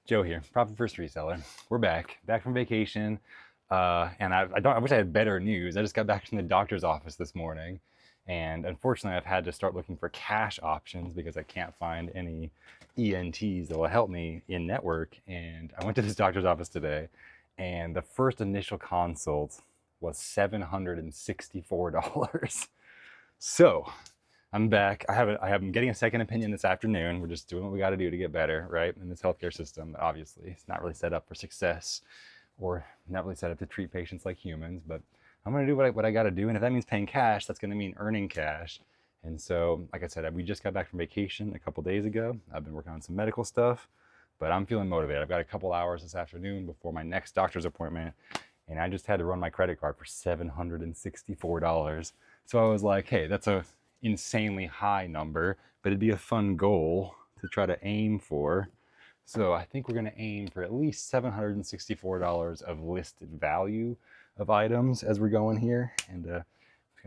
Joe here, Profit First Reseller. We're back from vacation, and I wish I had better news. I just got back from the doctor's office this morning, and unfortunately, I've had to start looking for cash options because I can't find any ENTs that will help me in network. And I went to this doctor's office today, and the first initial consult was $764. So I'm back. I'm getting a second opinion this afternoon. We're just doing what we got to do to get better, right? In this healthcare system, obviously, it's not really set up for success, or not really set up to treat patients like humans. But I'm going to do what I got to do, and if that means paying cash, that's going to mean earning cash. And so, like I said, we just got back from vacation a couple days ago. I've been working on some medical stuff, but I'm feeling motivated. I've got a couple hours this afternoon before my next doctor's appointment, and I just had to run my credit card for $764. So I was like, hey, that's a insanely high number, but it'd be a fun goal to try to aim for. So I think we're going to aim for at least $764 of listed value of items as we're going here, and I'm going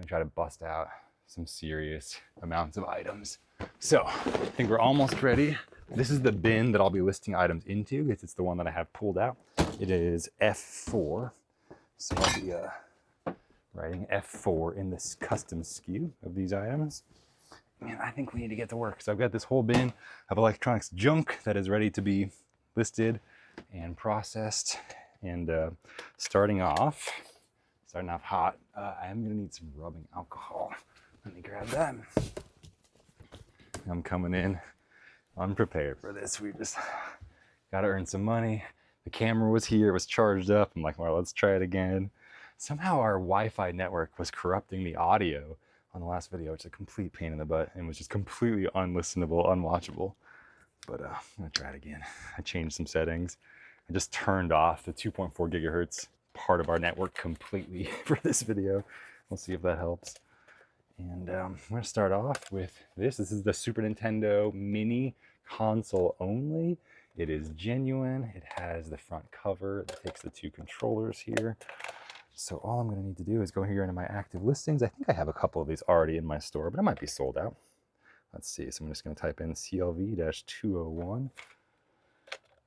to try to bust out some serious amounts of items. So I think we're almost ready. This is the bin that I'll be listing items into because it's the one that I have pulled out. It is F4. So I'll be writing F4 in this custom SKU of these items. And I think we need to get to work. So I've got this whole bin of electronics junk that is ready to be listed and processed. And starting off hot, I am gonna need some rubbing alcohol. Let me grab that. I'm coming in unprepared for this. We just gotta earn some money. The camera was here, it was charged up. I'm like, well, let's try it again. Somehow our Wi-Fi network was corrupting the audio on the last video, which is a complete pain in the butt and was just completely unlistenable, unwatchable. But I'm gonna try it again. I changed some settings. I just turned off the 2.4 gigahertz part of our network completely for this video. We'll see if that helps. And I'm gonna start off with this. This is the Super Nintendo Mini console only. It is genuine. It has the front cover. It takes the two controllers here. So all I'm going to need to do is go here into my active listings. I think I have a couple of these already in my store, but it might be sold out. Let's see. So I'm just going to type in CLV-201.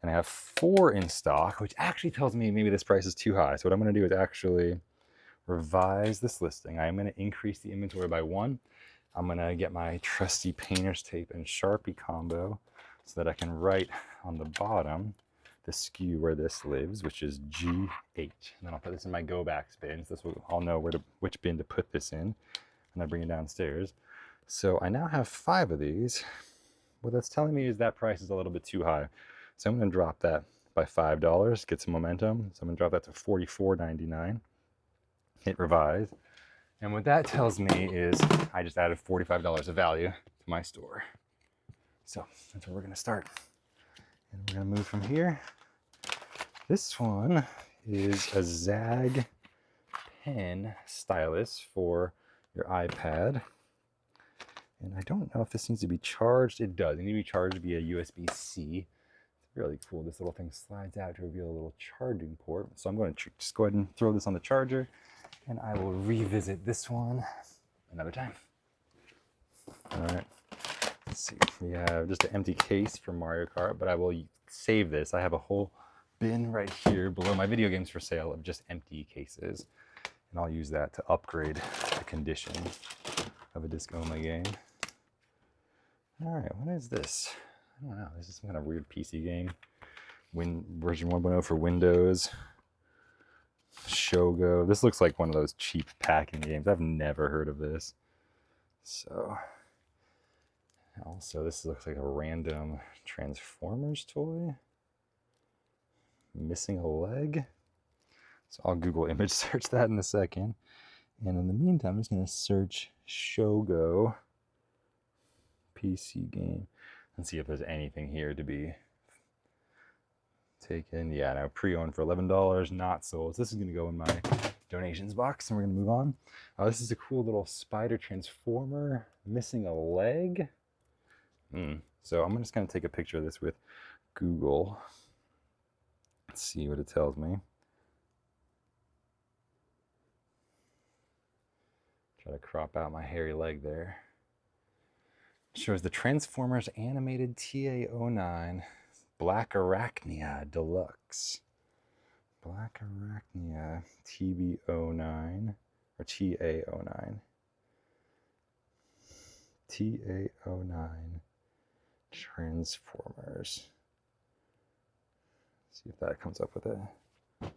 And I have 4 in stock, which actually tells me maybe this price is too high. So what I'm going to do is actually revise this listing. I am going to increase the inventory by 1. I'm going to get my trusty painter's tape and Sharpie combo so that I can write on the bottom the SKU where this lives, which is G8. And then I'll put this in my go backs bin. So this will, I'll know which bin to put this in, and I bring it downstairs. So I now have 5 of these. What that's telling me is that price is a little bit too high. So I'm going to drop that by $5, get some momentum. So I'm going to drop that to $44.99. Hit revise. And what that tells me is I just added $45 of value to my store. So that's where we're going to start. And we're going to move from here. This one is a Zag pen stylus for your iPad. And I don't know if this needs to be charged. It does. It needs to be charged via USB-C. It's really cool. This little thing slides out to reveal a little charging port. So I'm going to just go ahead and throw this on the charger, and I will revisit this one another time. All right. Let's see, we have just an empty case for Mario Kart, but I will save this. I have a whole bin right here below my video games for sale of just empty cases, and I'll use that to upgrade the condition of a disc-only game. All right, what is this? I don't know. This is some kind of weird PC game. Version 1.0 for Windows. Shogo. This looks like one of those cheap packing games. I've never heard of this. So... also, this looks like a random Transformers toy. Missing a leg. So I'll Google image search that in a second. And in the meantime, I'm just going to search Shogo PC game and see if there's anything here to be taken. Yeah, no, pre-owned for $11, not sold. So this is going to go in my donations box, and we're going to move on. This is a cool little spider transformer missing a leg. So I'm just going to take a picture of this with Google. Let's see what it tells me. Try to crop out my hairy leg there. It shows the Transformers animated TA09 Black Arachnia Deluxe. Black Arachnia TB09 or TA09. TA09 Transformers. See if that comes up with it. No,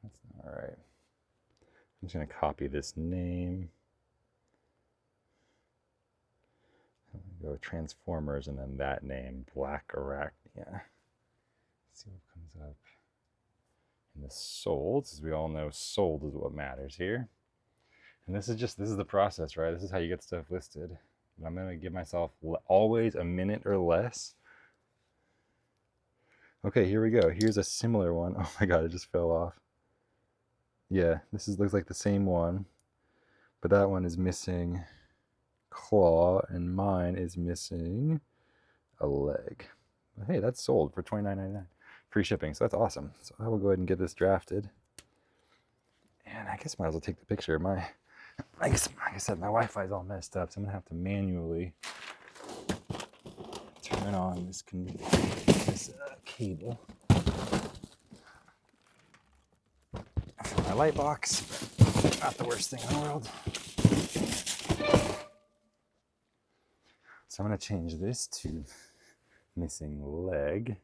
that's not right. I'm just going to copy this name. I'm going to go Transformers and then that name, Black Arachnia. See what comes up. And the sold, as we all know, sold is what matters here. And this is the process, right? This is how you get stuff listed. And I'm going to give myself always a minute or less. Okay, here we go. Here's a similar one. Oh my God, it just fell off. Yeah, looks like the same one, but that one is missing claw and mine is missing a leg. But hey, that's sold for $29.99. Free shipping, so that's awesome. So I will go ahead and get this drafted. And I guess I might as well take the picture. Like I said, my Wi-Fi is all messed up, so I'm gonna have to manually turn on this cable for my light box. Not the worst thing in the world. So I'm gonna change this to missing leg.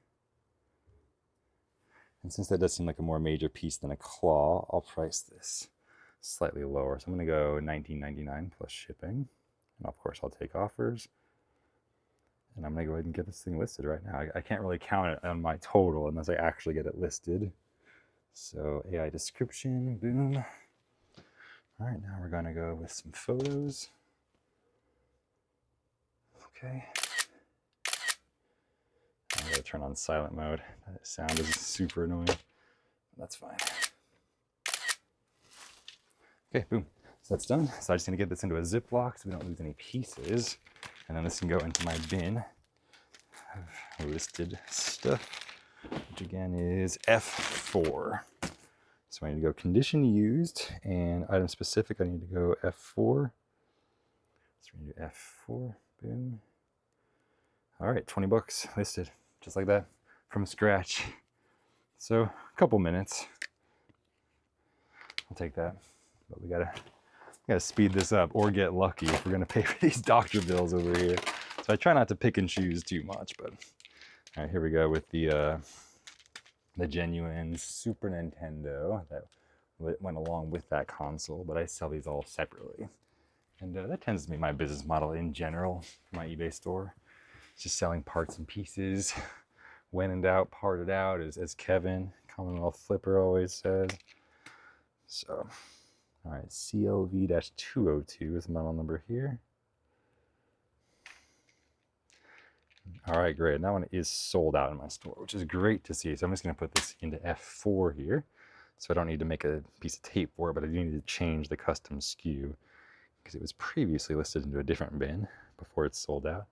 And since that does seem like a more major piece than a claw, I'll price this slightly lower. So I'm going to go $19.99 plus shipping. And of course, I'll take offers. And I'm going to go ahead and get this thing listed right now. I can't really count it on my total unless I actually get it listed. So AI description, boom. All right, now we're going to go with some photos. Okay. I'm going to turn on silent mode. That sound is super annoying. That's fine. Okay, boom. So that's done. So I'm just going to get this into a Ziploc so we don't lose any pieces. And then this can go into my bin of listed stuff, which again is F4. So I need to go condition used and item specific. I need to go F4. So we're going to do F4. Boom. All right, 20 bucks listed. Just like that, from scratch. So a couple minutes. I'll take that. But we gotta speed this up or get lucky if we're gonna pay for these doctor bills over here. So I try not to pick and choose too much, but all right, here we go with the genuine Super Nintendo that went along with that console, but I sell these all separately. And that tends to be my business model in general for my eBay store. Just selling parts and pieces, when in doubt, part it out, as Kevin, Commonwealth Flipper, always says. So, all right, CLV-202 is the model number here. All right, great. And that one is sold out in my store, which is great to see. So I'm just going to put this into F4 here. So I don't need to make a piece of tape for it, but I do need to change the custom SKU because it was previously listed into a different bin before it's sold out.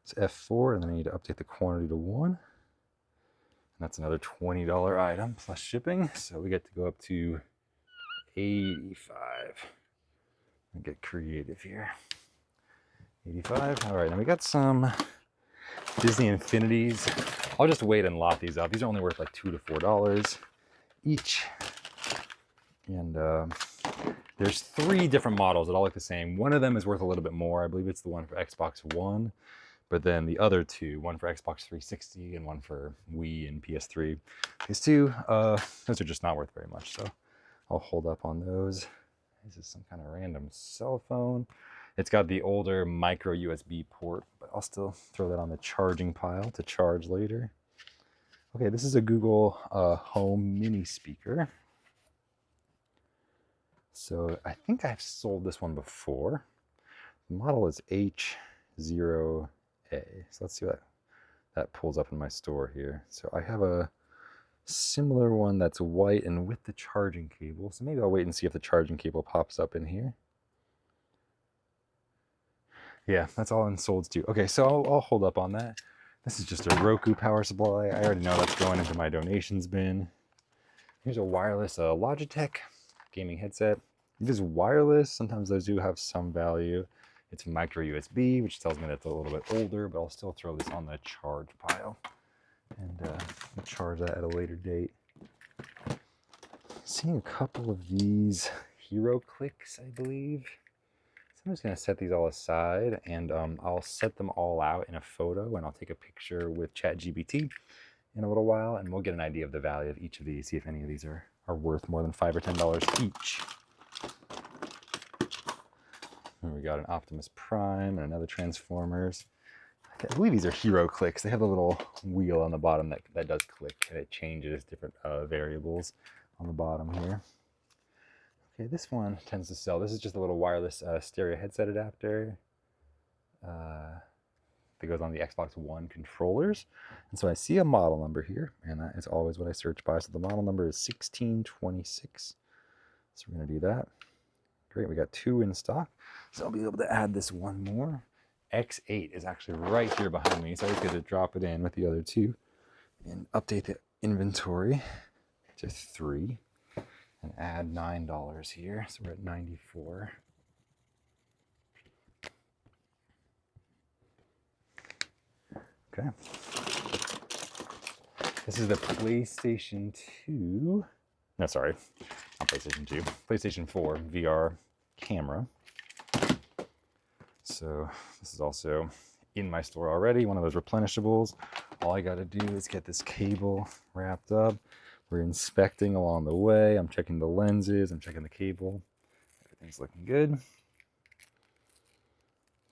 It's F4, and then I need to update the quantity to 1. And that's another $20 item plus shipping. So we get to go up to 85. I'll get creative here. 85. All right, now we got some Disney Infinities. I'll just wait and lot these up. These are only worth like $2 to $4 each. And there's 3 different models that all look the same. One of them is worth a little bit more. I believe it's the one for Xbox One. But then the other 2, one for Xbox 360 and one for Wii and PS3. These 2, those are just not worth very much, so I'll hold up on those. This is some kind of random cell phone. It's got the older micro USB port, but I'll still throw that on the charging pile to charge later. Okay, this is a Google Home mini speaker. So I think I've sold this one before. The model is H0A. So let's see what that pulls up in my store here. So I have a similar one that's white and with the charging cable. So maybe I'll wait and see if the charging cable pops up in here. Yeah, that's all in solds too. Okay, so I'll hold up on that. This is just a Roku power supply. I already know that's going into my donations bin. Here's a wireless Logitech gaming headset. It is wireless. Sometimes those do have some value. It's micro USB, which tells me that it's a little bit older, but I'll still throw this on the charge pile and charge that at a later date. Seeing a couple of these Hero Clicks, I believe. So I'm just going to set these all aside, and I'll set them all out in a photo, and I'll take a picture with ChatGPT in a little while, and we'll get an idea of the value of each of these, see if any of these are worth more than $5 or $10 each. And we got an Optimus Prime and another Transformers. I believe these are Hero Clicks. They have a little wheel on the bottom that does click, and it changes different variables on the bottom here. Okay, this one tends to sell. This is just a little wireless stereo headset adapter that goes on the Xbox One controllers. And so I see a model number here, and that is always what I search by. So the model number is 1626. So we're going to do that. Great, we got 2 in stock. So I'll be able to add this one more. X8 is actually right here behind me, so I just get to drop it in with the other 2 and update the inventory to 3 and add $9 here. So we're at 94. Okay. This is the PlayStation 2. No, sorry, not PlayStation 2. PlayStation 4 VR camera. So this is also in my store already, one of those replenishables. All I got to do is get this cable wrapped up. We're inspecting along the way. I'm checking the lenses. I'm checking the cable. Everything's looking good.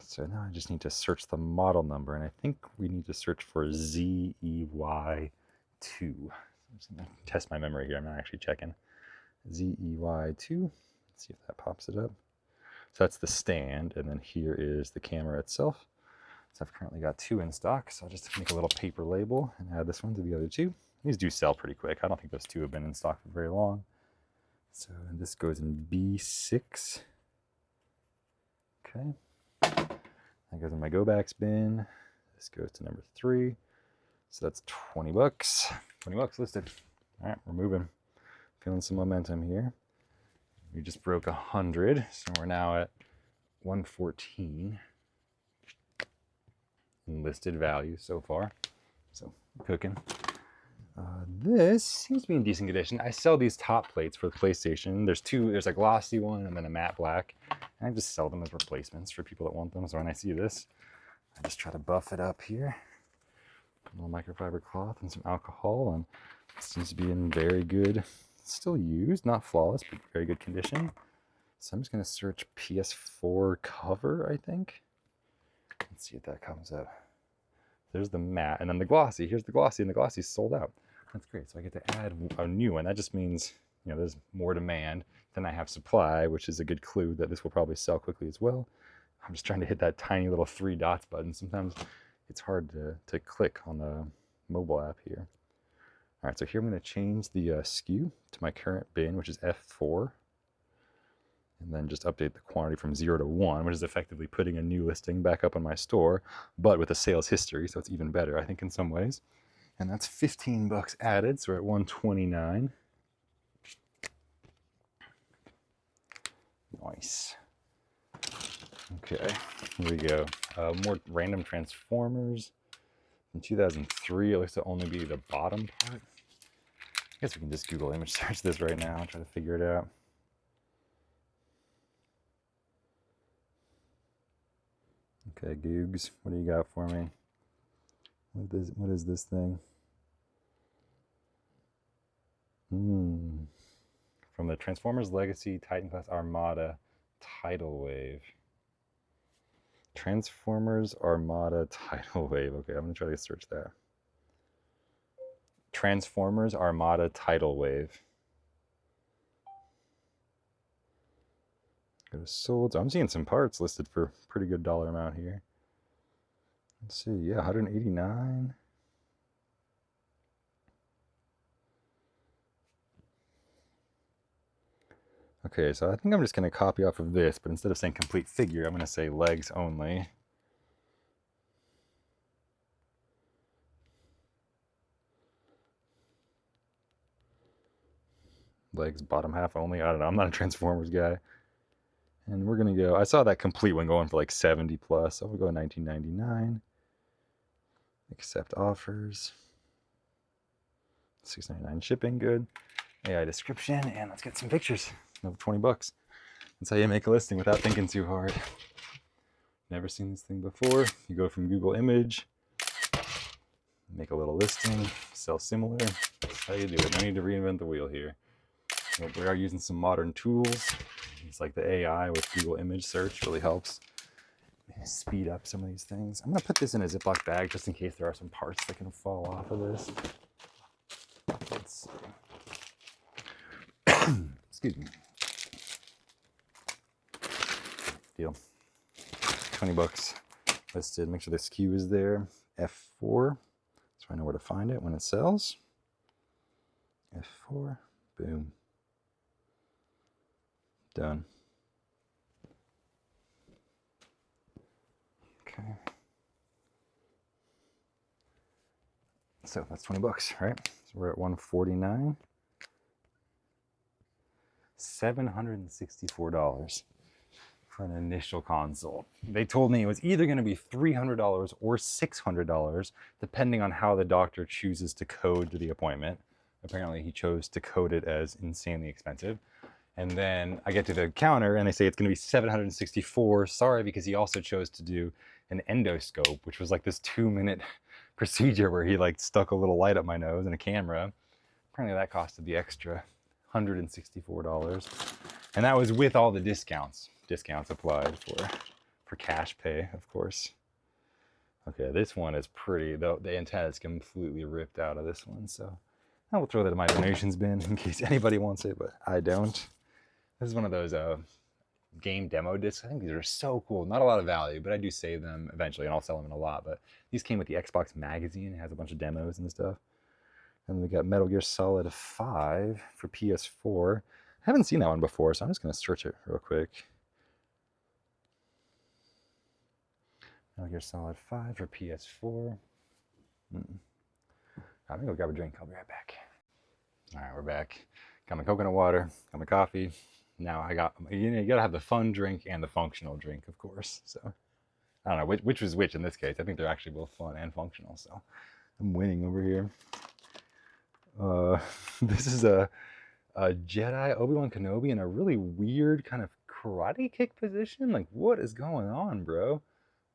So now I just need to search the model number, and I think we need to search for ZEY2. I'm just going to test my memory here. I'm not actually checking. ZEY2. Let's see if that pops it up. So that's the stand, and then here is the camera itself. So I've currently got 2 in stock, so I'll just make a little paper label and add this one to the other 2. These do sell pretty quick. I don't think those 2 have been in stock for very long. So this goes in B6. Okay. That goes in my go backs bin. This goes to number 3. So that's 20 bucks. 20 bucks listed. All right, we're moving. Feeling some momentum here. We just broke 100, so we're now at 114 in listed value so far. So cooking. This seems to be in decent condition. I sell these top plates for the PlayStation. There's 2. There's a glossy one and then a matte black. And I just sell them as replacements for people that want them. So when I see this, I just try to buff it up here. A little microfiber cloth and some alcohol, and it seems to be in very good, still used, not flawless, but very good condition. So I'm just going to search PS4 cover, I think. Let's see if that comes up. There's the matte, and then the glossy. Here's the glossy, and the glossy's sold out. That's great. So I get to add a new one. That just means, you know, there's more demand than I have supply, which is a good clue that this will probably sell quickly as well. I'm just trying to hit that tiny little 3 dots button. Sometimes it's hard to click on the mobile app here. All right, so here I'm going to change the SKU to my current bin, which is F4. And then just update the quantity from 0 to 1, which is effectively putting a new listing back up on my store, but with a sales history, so it's even better, I think, in some ways. And that's 15 bucks added, so we're at 129. Nice. Okay, here we go. More random Transformers. In 2003, it looks to only be the bottom part. I guess we can just Google image search this right now and try to figure it out. Okay, Googs, what do you got for me? What is this thing? From the Transformers Legacy Titan Class Armada Tidal Wave. Transformers Armada Tidal Wave. Okay, I'm going to try to search that. Transformers Armada Tidal Wave. Go to sold. So I'm seeing some parts listed for a pretty good dollar amount here. Let's see. Yeah, 189. Okay, so I think I'm just going to copy off of this, but instead of saying complete figure, I'm going to say legs only. Legs bottom half only. I don't know. I'm not a Transformers guy. And we're gonna go, I saw that complete one going for like 70 plus. So we'll go $19.99. Accept offers. $6.99 shipping, good. AI description, and let's get some pictures. Another 20 bucks. That's how you make a listing without thinking too hard. Never seen this thing before. You go from Google Image, make a little listing, sell similar. That's how you do it. No need to reinvent the wheel here. But we are using some modern tools. It's like the AI with Google Image search really helps speed up some of these things. I'm gonna put this in a Ziploc bag just in case there are some parts that can fall off of this. Let's see. Excuse me. Deal. 20 bucks listed. Make sure the SKU is there. F4, so I know where to find it when it sells. F4, boom. Done. Okay. So that's 20 bucks, right? So we're at 149. $764 for an initial consult. They told me it was either going to be $300 or $600, depending on how the doctor chooses to code the appointment. Apparently he chose to code it as insanely expensive. And then I get to the counter and they say it's going to be $764. Sorry, because he also chose to do an endoscope, which was like this 2-minute procedure where he like stuck a little light up my nose and a camera. Apparently that costed the extra $164. And that was with all the discounts. Discounts applied for cash pay, of course. Okay, this one is pretty, though the antenna is completely ripped out of this one, so I will throw that in my donations bin in case anybody wants it, but I don't. This is one of those game demo discs. I think these are so cool. Not a lot of value, but I do save them eventually, and I'll sell them in a lot. But these came with the Xbox magazine. It has a bunch of demos and stuff. And we got Metal Gear Solid 5 for PS4. I haven't seen that one before, so I'm just going to search it real quick. Metal Gear Solid 5 for PS4. I'm going to go grab a drink. I'll be right back. All right, we're back. Got my coconut water, got my coffee. Now I got, you gotta have the fun drink and the functional drink, of course. So I don't know which was which in this case. I think they're actually both fun and functional. So I'm winning over here. This is a Jedi Obi-Wan Kenobi in a really weird kind of karate kick position. Like, what is going on, bro?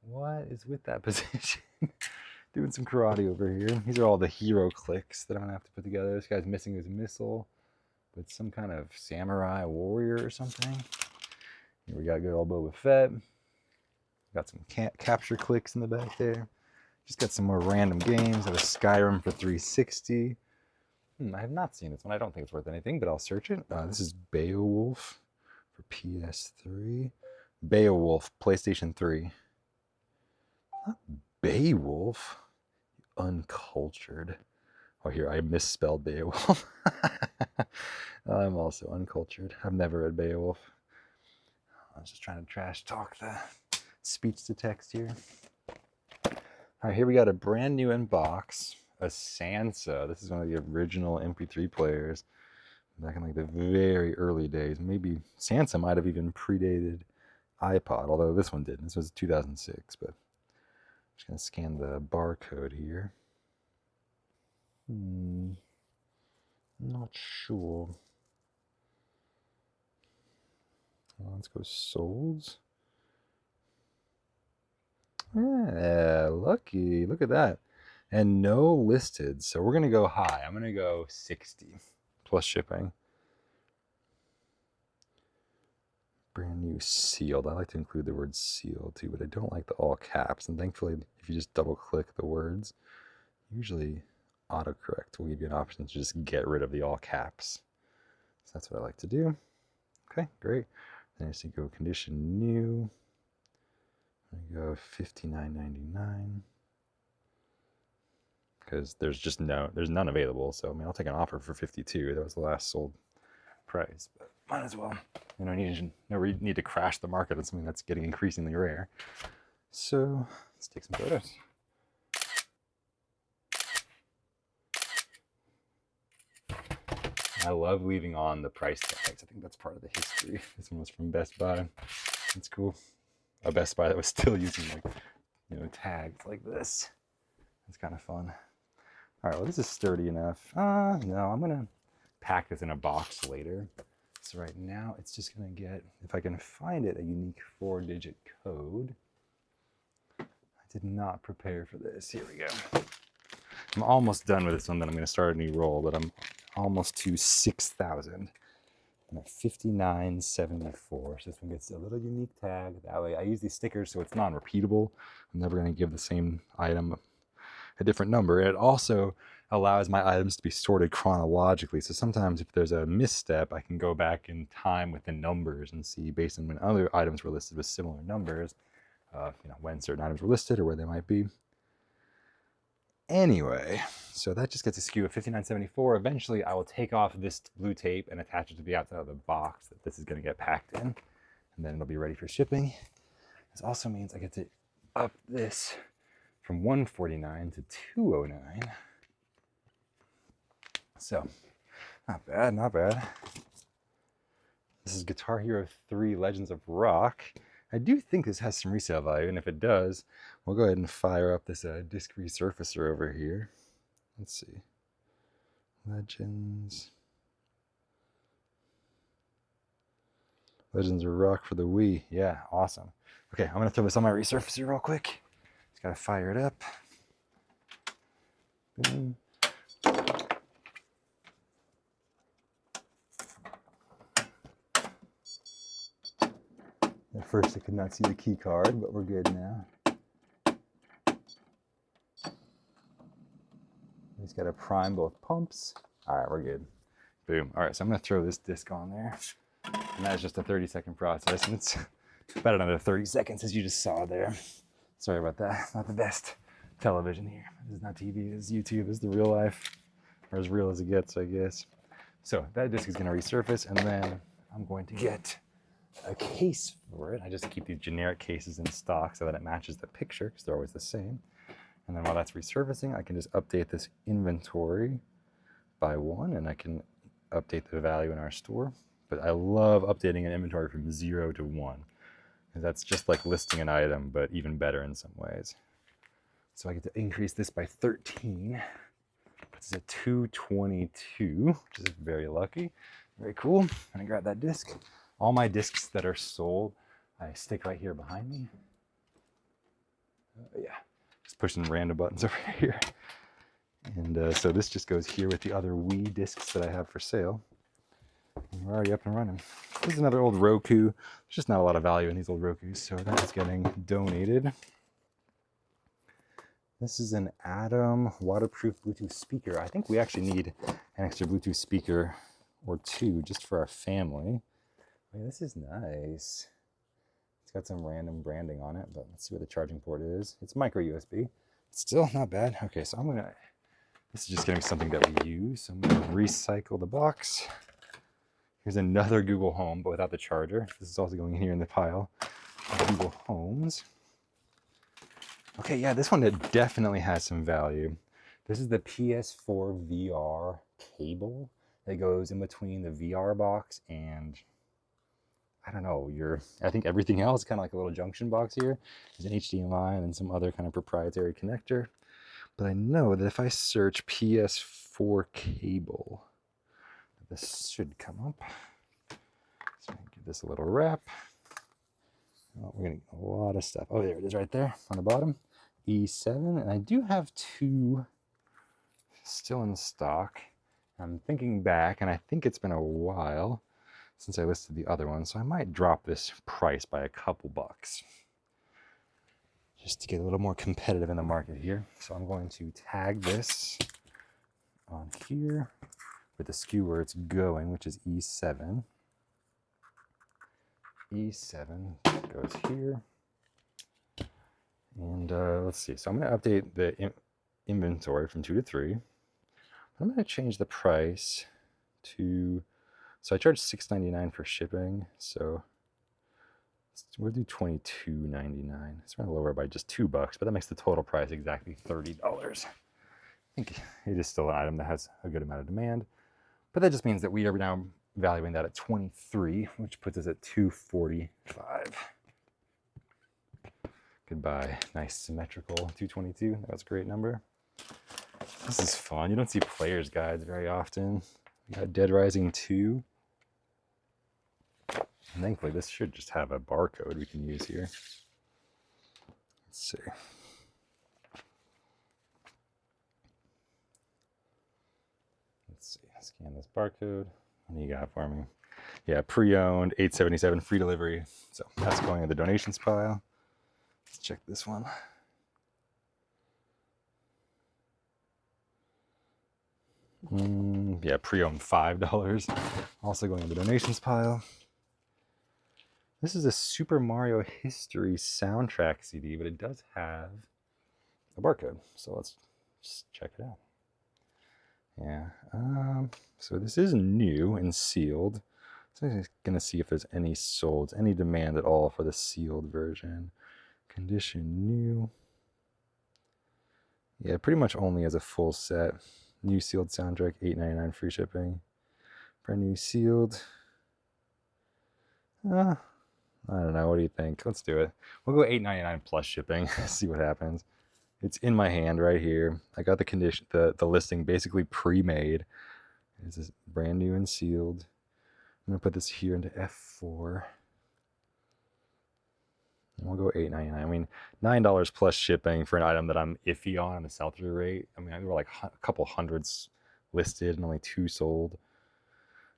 What is with that position? Doing some karate over here. These are all the hero clicks that I'm gonna have to put together. This guy's missing his missile, but some kind of samurai warrior or something. Here we got good old Boba Fett. Got some capture clicks in the back there. Just got some more random games. Got a Skyrim for 360. I have not seen this one. I don't think it's worth anything, but I'll search it. This is Beowulf for PS3. Beowulf, PlayStation 3. Not Beowulf. Uncultured. Oh, here, I misspelled Beowulf. I'm also uncultured. I've never read Beowulf. I was just trying to trash talk the speech to text here. All right, here we got a brand new in box, a Sansa. This is one of the original MP3 players back in like the very early days. Maybe Sansa might have even predated iPod, although this one didn't. This was 2006, but I'm just going to scan the barcode here. Not sure. Let's go solds. Yeah, lucky. Look at that. And no listed. So we're going to go high. I'm going to go 60 plus shipping. Brand new sealed. I like to include the word sealed too, but I don't like the all caps. And thankfully, if you just double click the words, usually autocorrect will give you an option to just get rid of the all caps. So that's what I like to do. Okay, great. Then I just go condition new. I go $59.99 because there's none available. So I mean, I'll take an offer for $52. That was the last sold price, but might as well. You know, never need to crash the market on something that's getting increasingly rare. So let's take some photos. I love leaving on the price tags. I think that's part of the history. This one was from Best Buy. It's cool. A Best Buy that was still using like, you know, tags like this. It's kind of fun. All right, well, this is sturdy enough. No, I'm gonna pack this in a box later. So right now it's just gonna get, if I can find it, a unique 4-digit code. I did not prepare for this. Here we go. I'm almost done with this one, then I'm gonna start a new roll, but I'm almost to 6,000. I'm at 59.74. So this one gets a little unique tag. That way I use these stickers so it's non-repeatable. I'm never gonna give the same item a different number. It also allows my items to be sorted chronologically. So sometimes if there's a misstep, I can go back in time with the numbers and see based on when other items were listed with similar numbers, you know, when certain items were listed or where they might be. Anyway, so that just gets a skew of 59.74. Eventually I will take off this blue tape and attach it to the outside of the box that this is gonna get packed in, and then it'll be ready for shipping. This also means I get to up this from 149 to 209. So, not bad, not bad. This is Guitar Hero 3 Legends of Rock. I do think this has some resale value, and if it does, we'll go ahead and fire up this disc resurfacer over here. Let's see. Legends of Rock for the Wii. Yeah, awesome. Okay, I'm gonna throw this on my resurfacer real quick. Just gotta fire it up. Boom. At first I could not see the key card, but we're good now. Just gotta prime both pumps. All right, we're good. Boom. All right, so I'm gonna throw this disc on there. And that's just a 30-second process. And it's about another 30 seconds as you just saw there. Sorry about that. Not the best television here. This is not TV, this is YouTube, this is the real life. Or as real as it gets, I guess. So that disc is gonna resurface, and then I'm going to get a case for it. I just keep these generic cases in stock so that it matches the picture, because they're always the same. And then while that's resurfacing, I can just update this inventory by 1, and I can update the value in our store. But I love updating an inventory from 0 to 1, because that's just like listing an item, but even better in some ways. So I get to increase this by 13. Puts it at 222, which is very lucky. Very cool. I'm gonna grab that disc. All my discs that are sold, I stick right here behind me. Yeah, just pushing random buttons over here. And so this just goes here with the other Wii discs that I have for sale. And we're already up and running. This is another old Roku. There's just not a lot of value in these old Rokus, so that is getting donated. This is an Atom waterproof Bluetooth speaker. I think we actually need an extra Bluetooth speaker or 2 just for our family. Okay, this is nice. It's got some random branding on it, but let's see what the charging port is. It's micro USB. Still not bad. Okay, so this is just gonna be something that we use. So I'm gonna recycle the box. Here's another Google Home, but without the charger. This is also going in here in the pile of Google Homes. Okay, yeah, this one definitely has some value. This is the PS4 VR cable that goes in between the VR box and, I don't know, I think everything else, kind of like a little junction box here. There's an HDMI and then some other kind of proprietary connector. But I know that if I search PS4 cable, this should come up. So give this a little wrap. Oh, we're getting a lot of stuff. Oh, there it is right there on the bottom. E7, and I do have 2 still in stock. I'm thinking back, and I think it's been a while since I listed the other one, so I might drop this price by a couple bucks just to get a little more competitive in the market here. So I'm going to tag this on here with the SKU where it's going, which is E7. E7 goes here. And let's see, so I'm going to update the inventory from 2 to 3. I'm going to change the price to, so I charge $6.99 for shipping, so we'll do $22.99. It's going to lower by just $2, but that makes the total price exactly $30. I think it is still an item that has a good amount of demand, But that just means that we are now valuing that at 23, which puts us at 245. Goodbye, nice symmetrical 222. That was a great number. This is fun. You don't see player's guides very often. We got Dead Rising 2. And thankfully, this should just have a barcode we can use here. Let's see. Let's see. Scan this barcode. What do you got for me? Yeah, pre-owned, $8.77, free delivery. So that's going in the donations pile. Let's check this one. Yeah, pre-owned $5. Also going in the donations pile. This is a Super Mario History soundtrack CD, but it does have a barcode. So let's just check it out. Yeah, so this is new and sealed. So I'm just gonna see if there's any sold, any demand at all for the sealed version. Condition new. Yeah, pretty much only as a full set. New sealed soundtrack, $8.99 free shipping. Brand new sealed. I don't know. What do you think? Let's do it. We'll go $8.99 plus shipping. See what happens. It's in my hand right here. I got the condition, the listing basically pre-made. This is brand new and sealed. I'm gonna put this here into F4. And we'll go $8.99. I mean, $9 plus shipping for an item that I'm iffy on the sell-through rate. I mean, there were like a couple hundreds listed and only 2 sold.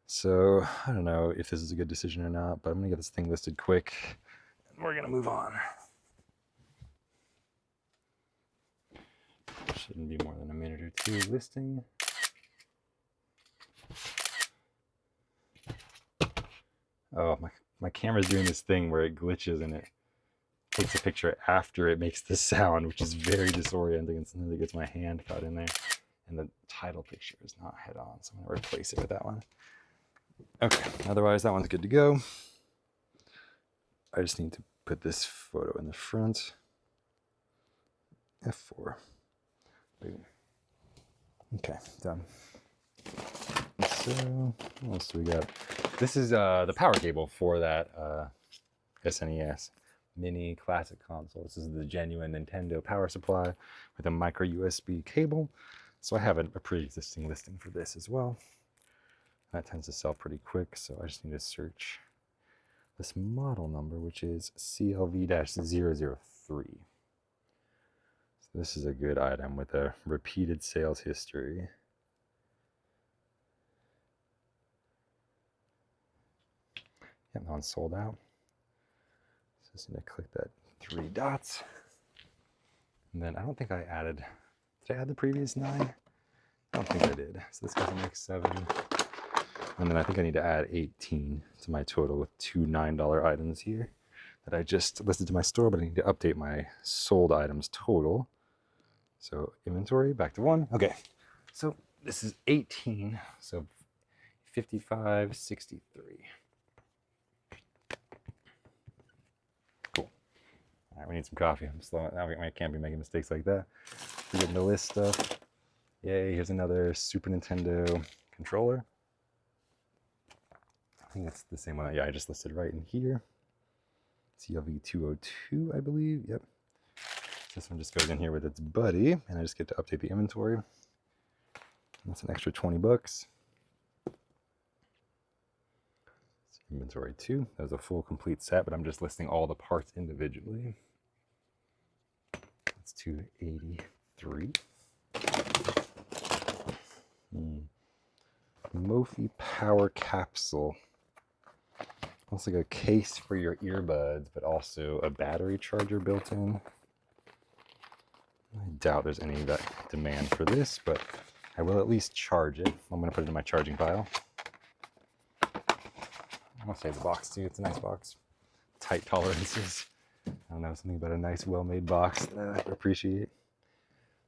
So I don't know if this is a good decision or not, but I'm gonna get this thing listed quick and we're gonna move on. Shouldn't be more than a minute or two listing. Oh, my camera's doing this thing where it glitches and it takes a picture after it makes the sound, which is very disorienting, and sometimes it gets my hand caught in there. And the title picture is not head on, so I'm gonna replace it with that one. Okay, otherwise that one's good to go. I just need to put this photo in the front. F4. Boom. Okay, done. So, what else do we got? This is the power cable for that SNES mini classic console. This is the genuine Nintendo power supply with a micro USB cable. So I have a pre-existing listing for this as well. That tends to sell pretty quick, so I just need to search this model number, which is CLV-003. So this is a good item with a repeated sales history. Yep, that one's sold out. So just need to click that 3 dots. And then I don't think I added, did I add the previous 9? I don't think I did. So this goes to next 7. And then I think I need to add 18 to my total with 2 $9 items here that I just listed to my store, but I need to update my sold items total. So inventory, back to 1. Okay, so this is 18, so 55.63. Cool. All right, we need some coffee. I'm slow. I can't be making mistakes like that. Forgetting to list stuff. Yay, here's another Super Nintendo controller. I think that's the same one. Yeah, I just listed right in here. CLV-202, I believe. Yep. This one just goes in here with its buddy, and I just get to update the inventory. That's an extra 20 bucks. Inventory 2. That was a full complete set, but I'm just listing all the parts individually. That's 283. Mophie power capsule. Looks like a case for your earbuds, but also a battery charger built in. I doubt there's any demand for this, but I will at least charge it. I'm going to put it in my charging pile. I'm going to save the box too. It's a nice box. Tight tolerances. I don't know, something about a nice, well-made box that I appreciate.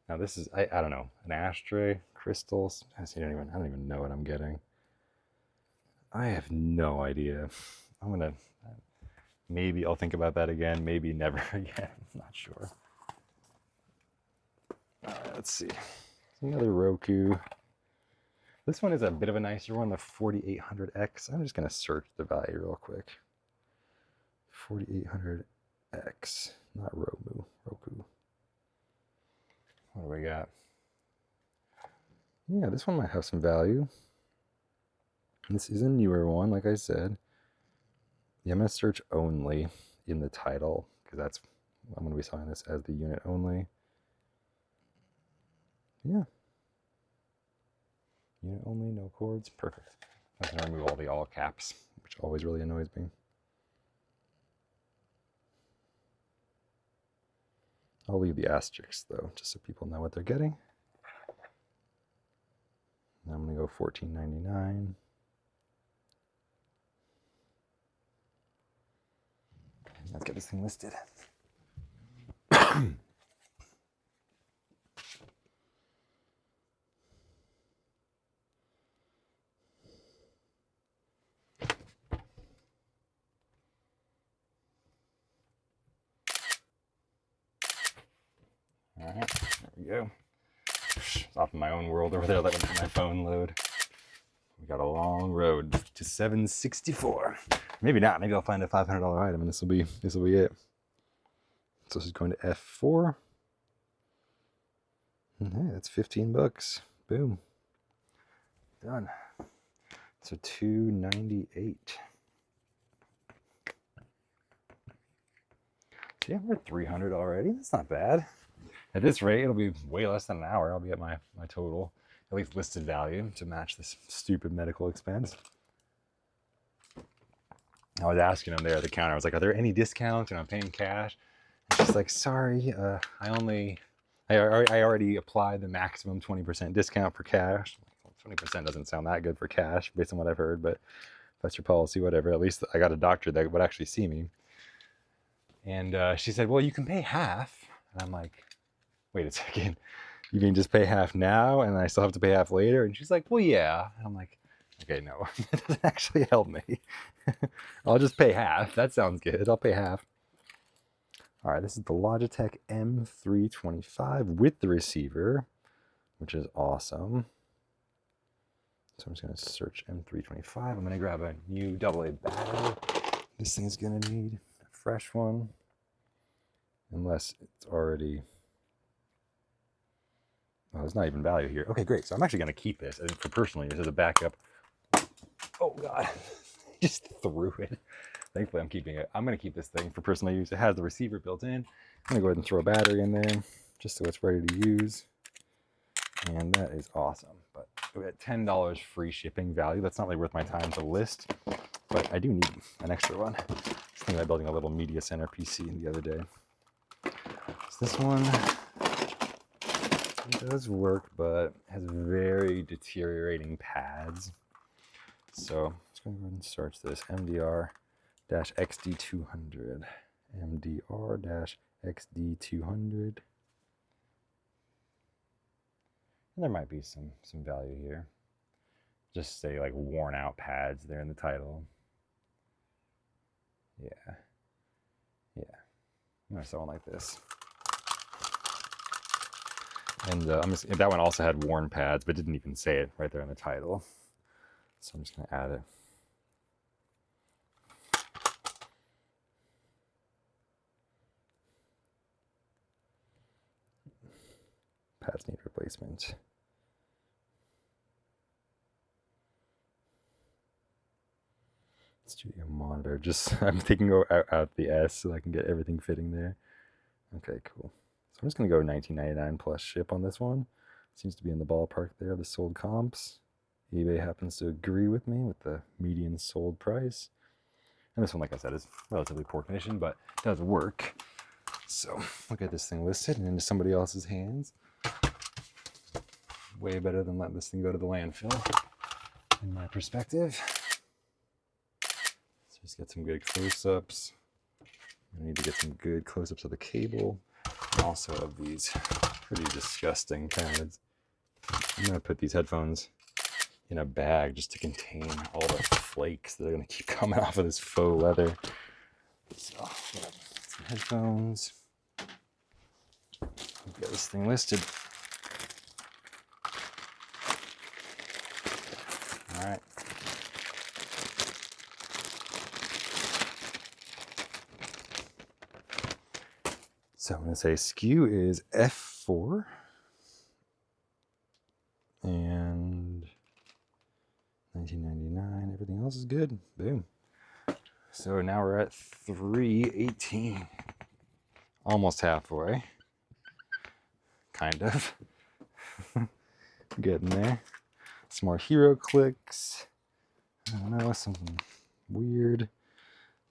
Now this is, I don't know, an ashtray, crystals. I don't even know what I'm getting. I have no idea. Maybe I'll think about that again. Maybe never again. I'm not sure. All right, let's see. Another Roku. This one is a bit of a nicer one, the 4800X. I'm just going to search the value real quick. 4800X, not Roku. What do we got? Yeah, this one might have some value. This is a newer one, like I said. Yeah, I'm going to search only in the title, because I'm going to be selling this as the unit only. Yeah. Unit only, no cords, perfect. I'm going to remove all the all caps, which always really annoys me. I'll leave the asterisks though, just so people know what they're getting. Now I'm going to go $14.99. Let's get this thing listed. All right, there we go. It's off in my own world over there, letting my phone load. We got a long road to 764. Maybe not. Maybe I'll find a $500 item, and this will be it. So this is going to F4. And hey, that's $15. Boom. Done. So $298. So yeah, we're at $300 already. That's not bad. At this rate, it'll be way less than an hour. I'll be at my total, at least listed value, to match this stupid medical expense. I was asking them there at the counter, I was like, are there any discounts? And I'm paying cash. And she's like, sorry, I already applied the maximum 20% discount for cash. 20% doesn't sound that good for cash based on what I've heard, but if that's your policy, whatever. At least I got a doctor that would actually see me. And she said, well, you can pay half. And I'm like, wait a second. You can just pay half now and I still have to pay half later? And she's like, well, yeah. And I'm like, okay, no, that doesn't actually help me. I'll just pay half. That sounds good. I'll pay half. All right, this is the Logitech M325 with the receiver, which is awesome. So I'm just going to search M325. I'm going to grab a new AA battery. This thing's going to need a fresh one, unless it's already... Oh, there's not even value here. Okay, great. So I'm actually going to keep this. I think for personal use as a backup. Oh, God. Just threw it. Thankfully, I'm keeping it. I'm going to keep this thing for personal use. It has the receiver built in. I'm going to go ahead and throw a battery in there just so it's ready to use. And that is awesome. But we got $10 free shipping value. That's not really worth my time to list, but I do need an extra one. I was thinking about building a little media center PC the other day. So this one does work, but has very deteriorating pads. So let's go ahead and search this. MDR-XD200. MDR-XD200. And there might be some value here. Just say like worn out pads there in the title. Yeah. I'm gonna sell one like this. And that one also had worn pads, but didn't even say it right there in the title. So I'm just gonna add it. Pads need replacement. Studio monitor. I'm taking out the S so I can get everything fitting there. Okay, cool. So I'm just gonna go $19.99 plus ship on this one. Seems to be in the ballpark there. The sold comps. eBay happens to agree with me with the median sold price. And this one, like I said, is relatively poor condition, but does work. So we'll get this thing listed and into somebody else's hands. Way better than letting this thing go to the landfill, in my perspective. So just get some good close-ups. I need to get some good close-ups of the cable, and also of these pretty disgusting pads. I'm gonna put these headphones in a bag just to contain all the flakes that are gonna keep coming off of this faux leather. So yeah, some headphones. We've got this thing listed. right. So I'm going to say SKU is F4. And 1999, everything else is good. Boom. So now we're at 318. Almost halfway. Kind of. Getting there. Some more hero clicks. I don't know, something weird.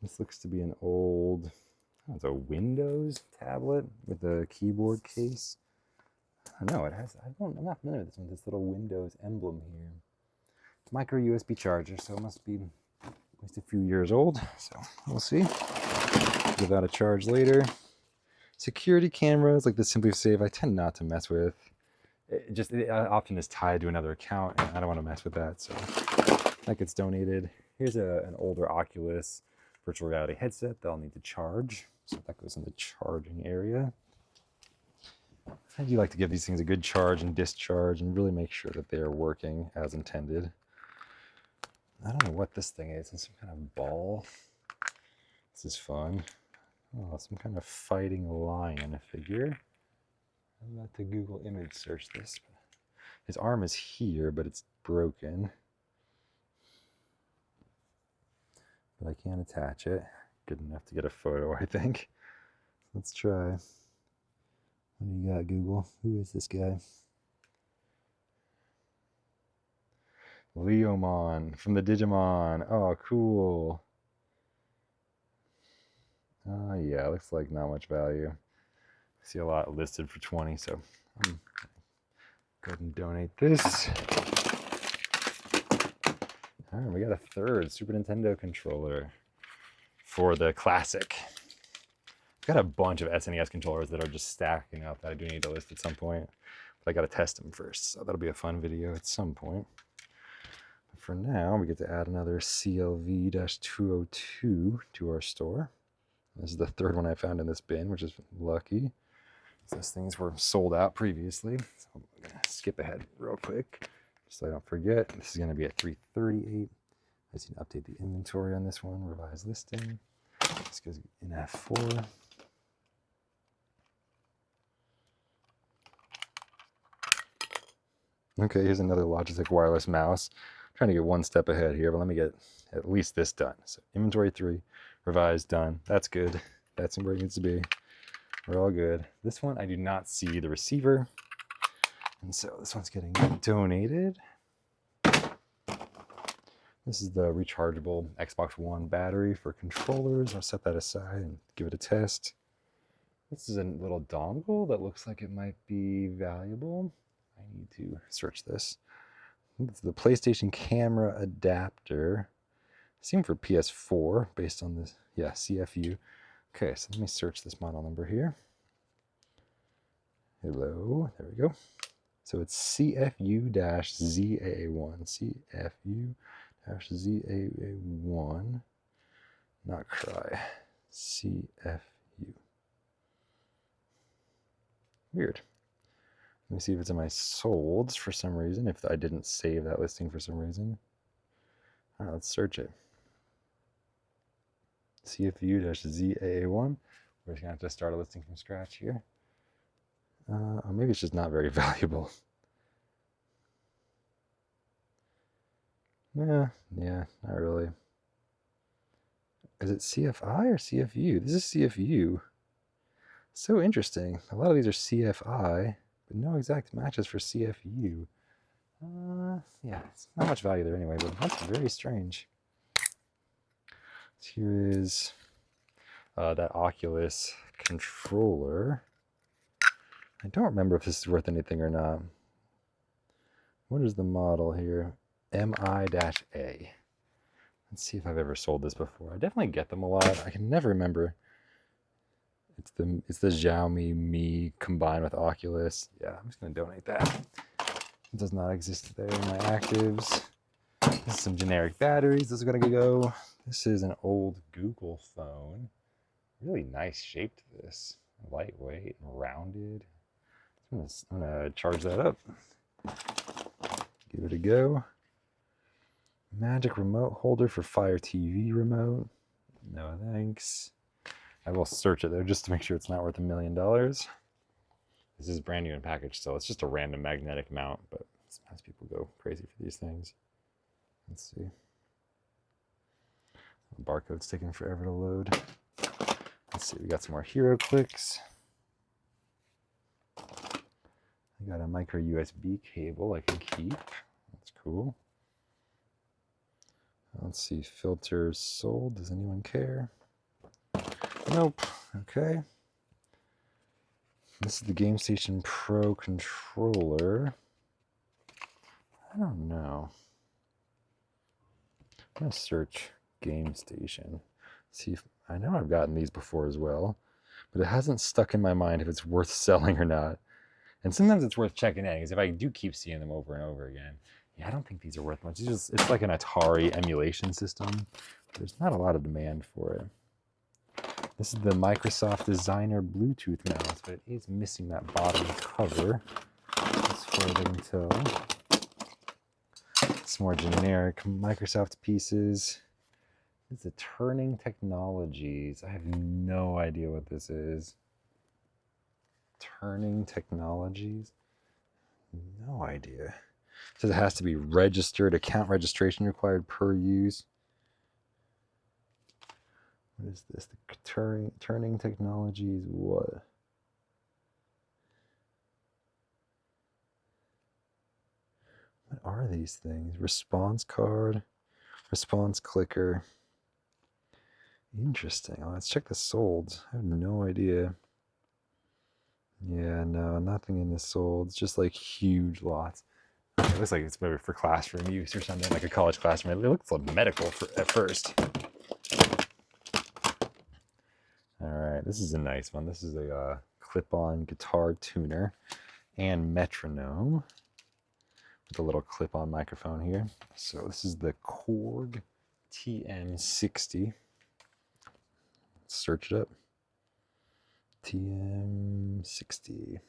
This looks to be an old, it's a Windows tablet with a keyboard case. I don't know, I'm not familiar with this one, this little Windows emblem here. Micro USB charger, so it must be at least a few years old. So we'll see. Give that a charge later. Security cameras like the Simply Save, I tend not to mess with. It often is tied to another account, and I don't want to mess with that. So that gets donated. Here's an older Oculus virtual reality headset that I'll need to charge. So that goes in the charging area. I do like to give these things a good charge and discharge and really make sure that they are working as intended. I don't know what this thing is. It's some kind of ball. This is fun. Oh, some kind of fighting lion figure. I'm about to Google image search this. His arm is here, but it's broken. But I can't attach it. Good enough to get a photo, I think. Let's try. What do you got, Google? Who is this guy? Leomon from the Digimon. Oh, cool. Oh, yeah, looks like not much value. I see a lot listed for 20, so I'm go ahead and donate this. All right, we got a third Super Nintendo controller for the classic. I've got a bunch of SNES controllers that are just stacking up that I do need to list at some point, but I got to test them first, so that'll be a fun video at some point. But for now, we get to add another CLV-202 to our store. This is the third one I found in this bin, which is lucky. Those things were sold out previously, so I'm going to skip ahead real quick just so I don't forget. This is going to be at 338. I just need to update the inventory on this one, revise listing. This goes in F4. Okay, here's another Logitech wireless mouse. I'm trying to get one step ahead here, but let me get at least this done. So inventory 3, revise, done. That's good. That's where it needs to be. We're all good. This one, I do not see the receiver. And so this one's getting donated. This is the rechargeable Xbox One battery for controllers. I'll set that aside and give it a test. This is a little dongle that looks like it might be valuable. I need to search this. It's the PlayStation camera adapter. Same for PS4 based on this, yeah, CFU. Okay, so let me search this model number here. Hello, there we go. So it's CFU-ZAA1. CFU-ZAA1. Not cry. CFU. Weird. Let me see if it's in my solds for some reason, if I didn't save that listing for some reason. All right, let's search it. CFU-ZAA1. We're just going to have to start a listing from scratch here. Or maybe it's just not very valuable. Yeah, not really. Is it CFI or CFU? This is CFU. So interesting. A lot of these are CFI, but no exact matches for CFU. Yeah, it's not much value there anyway, but that's very strange. So here is that Oculus controller. I don't remember if this is worth anything or not. What is the model here? MI-A. Let's see if I've ever sold this before. I definitely get them a lot. I can never remember. It's the Xiaomi Mi combined with Oculus. Yeah, I'm just going to donate that. It does not exist there in my actives. This is some generic batteries. This is going to go. This is an old Google phone. Really nice shape to this. Lightweight and rounded. I'm going to charge that up. Give it a go. Magic remote holder for Fire TV remote. No thanks. I will search it though just to make sure it's not worth $1 million. This is brand new in package still. It's just a random magnetic mount, but sometimes people go crazy for these things. Let's see. The barcode's taking forever to load. Let's see, we got some more hero clicks. I got a micro USB cable I can keep. That's cool. Let's see, filters sold. Does anyone care? Nope. Okay. This is the Game Station Pro controller. I don't know. I'm going to search Game Station. See if I know I've gotten these before as well, but it hasn't stuck in my mind if it's worth selling or not. And sometimes it's worth checking in because if I do keep seeing them over and over again, yeah, I don't think these are worth much. It's like an Atari emulation system. There's not a lot of demand for it. This is the Microsoft Designer Bluetooth mouse, but it is missing that bottom cover. As far as I can tell. Some more generic Microsoft pieces. It's a Turning Technologies. I have no idea what this is. Turning Technologies? No idea. It says it has to be registered, account registration required per use. What is this? The Turning Technologies, what? What are these things? Response card, response clicker. Interesting. Let's check the solds. I have no idea. Yeah, no, nothing in the sold. It's just like huge lots. It looks like it's maybe for classroom use or something, like a college classroom. It looks like medical at first. All right, this is a nice one. This is a clip-on guitar tuner and metronome with a little clip-on microphone here. So this is the Korg TM60. Let's search it up. TM60.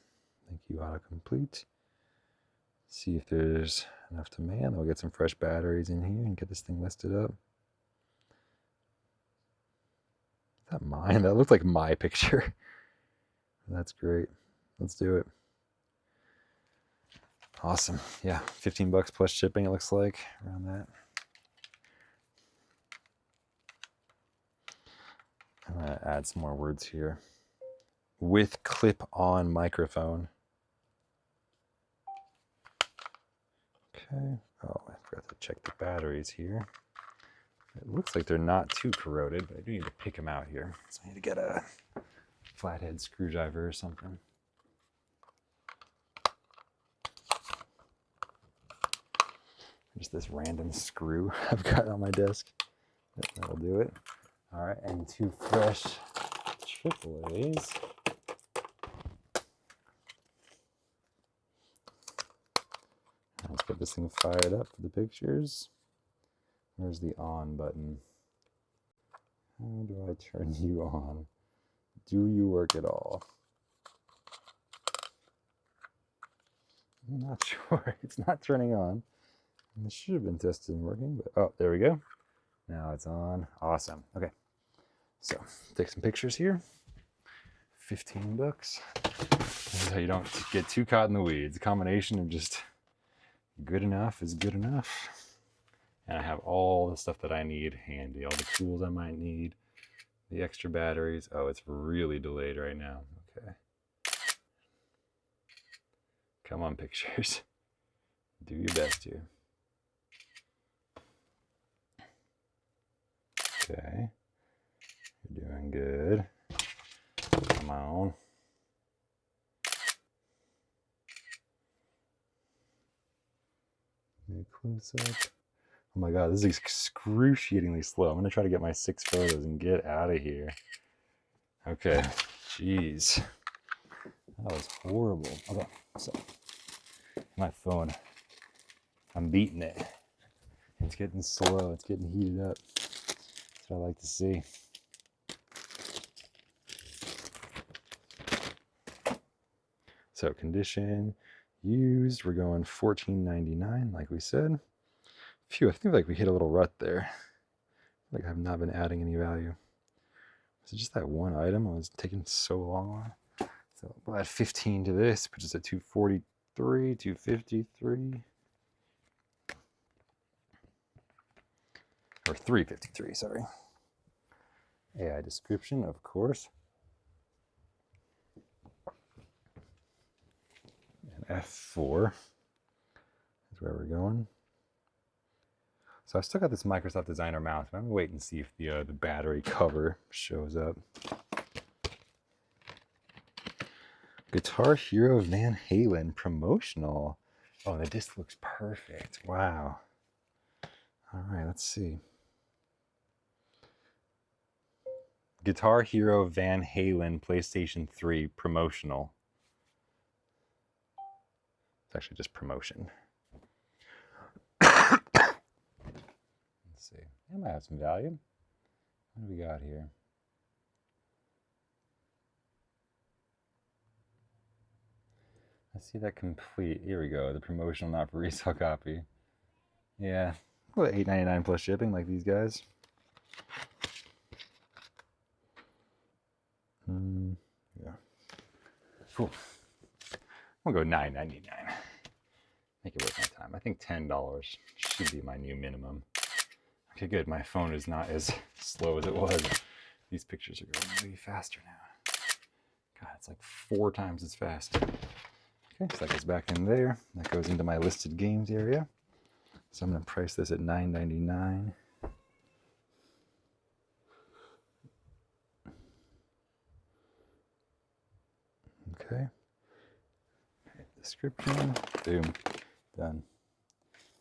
Thank you, autocomplete. See if there's enough demand. We'll get some fresh batteries in here and get this thing listed up. Is that mine? That looked like my picture. That's great. Let's do it. Awesome. Yeah, 15 bucks plus shipping, it looks like, around that. I'm going to add some more words here. With clip-on microphone. Okay. Oh, I forgot to check the batteries here. It looks like they're not too corroded, but I do need to pick them out here. So I need to get a flathead screwdriver or something. Just this random screw I've got on my desk. Yep, that'll do it. All right, and 2 fresh AAAs. Let's get this thing fired up for the pictures. Where's the on button? How do I turn you on? Do you work at all? I'm not sure. It's not turning on. This should have been tested and working, but oh, there we go. Now it's on. Awesome. Okay. So take some pictures here. 15 bucks. This is how you don't get too caught in the weeds. A combination of just good enough is good enough. And I have all the stuff that I need handy, all the tools I might need, the extra batteries. Oh, it's really delayed right now. Okay. Come on, pictures. Do your best here. Okay. You're doing good. Come on. Get close up. Oh my god, this is excruciatingly slow. I'm gonna try to get my 6 photos and get out of here. Okay, jeez. That was horrible. Okay, so my phone, I'm beating it. It's getting slow, it's getting heated up. That's what I like to see. So condition used, we're going $14.99 like we said. Phew, I think like we hit a little rut there. Like I've not been adding any value. Was it just that one item I was taking so long on? So we'll add 15 to this, which is at 243, 253. Or 353, sorry. AI description, of course. And F4 is where we're going. So I've still got this Microsoft Designer mouse, but I'm gonna wait and see if the battery cover shows up. Guitar Hero Van Halen promotional. Oh, the disc looks perfect. Wow. All right, let's see. Guitar Hero Van Halen PlayStation 3 promotional. It's actually just promotion. Let's see. That might have some value. What do we got here? Let's see that complete. Here we go. The promotional, not for resale copy. Yeah. Well, $8.99 plus shipping, like these guys. Yeah. Cool. We'll go $9.99. Make it worth my time. I think $10 should be my new minimum. Okay, good. My phone is not as slow as it was. These pictures are going way faster now. God, it's like 4 times as fast. Okay, so that goes back in there. That goes into my listed games area. So I'm going to price this at $9.99. Okay. Description. Boom. Done.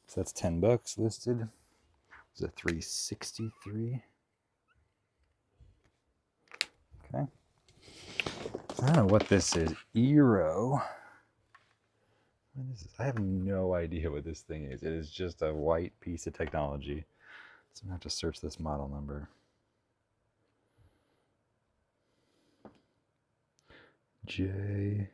So that's $10 listed. It's a 363. Okay. I don't know what this is. Eero. What is this? I have no idea what this thing is. It is just a white piece of technology. So I'm going to have to search this model number. J01001.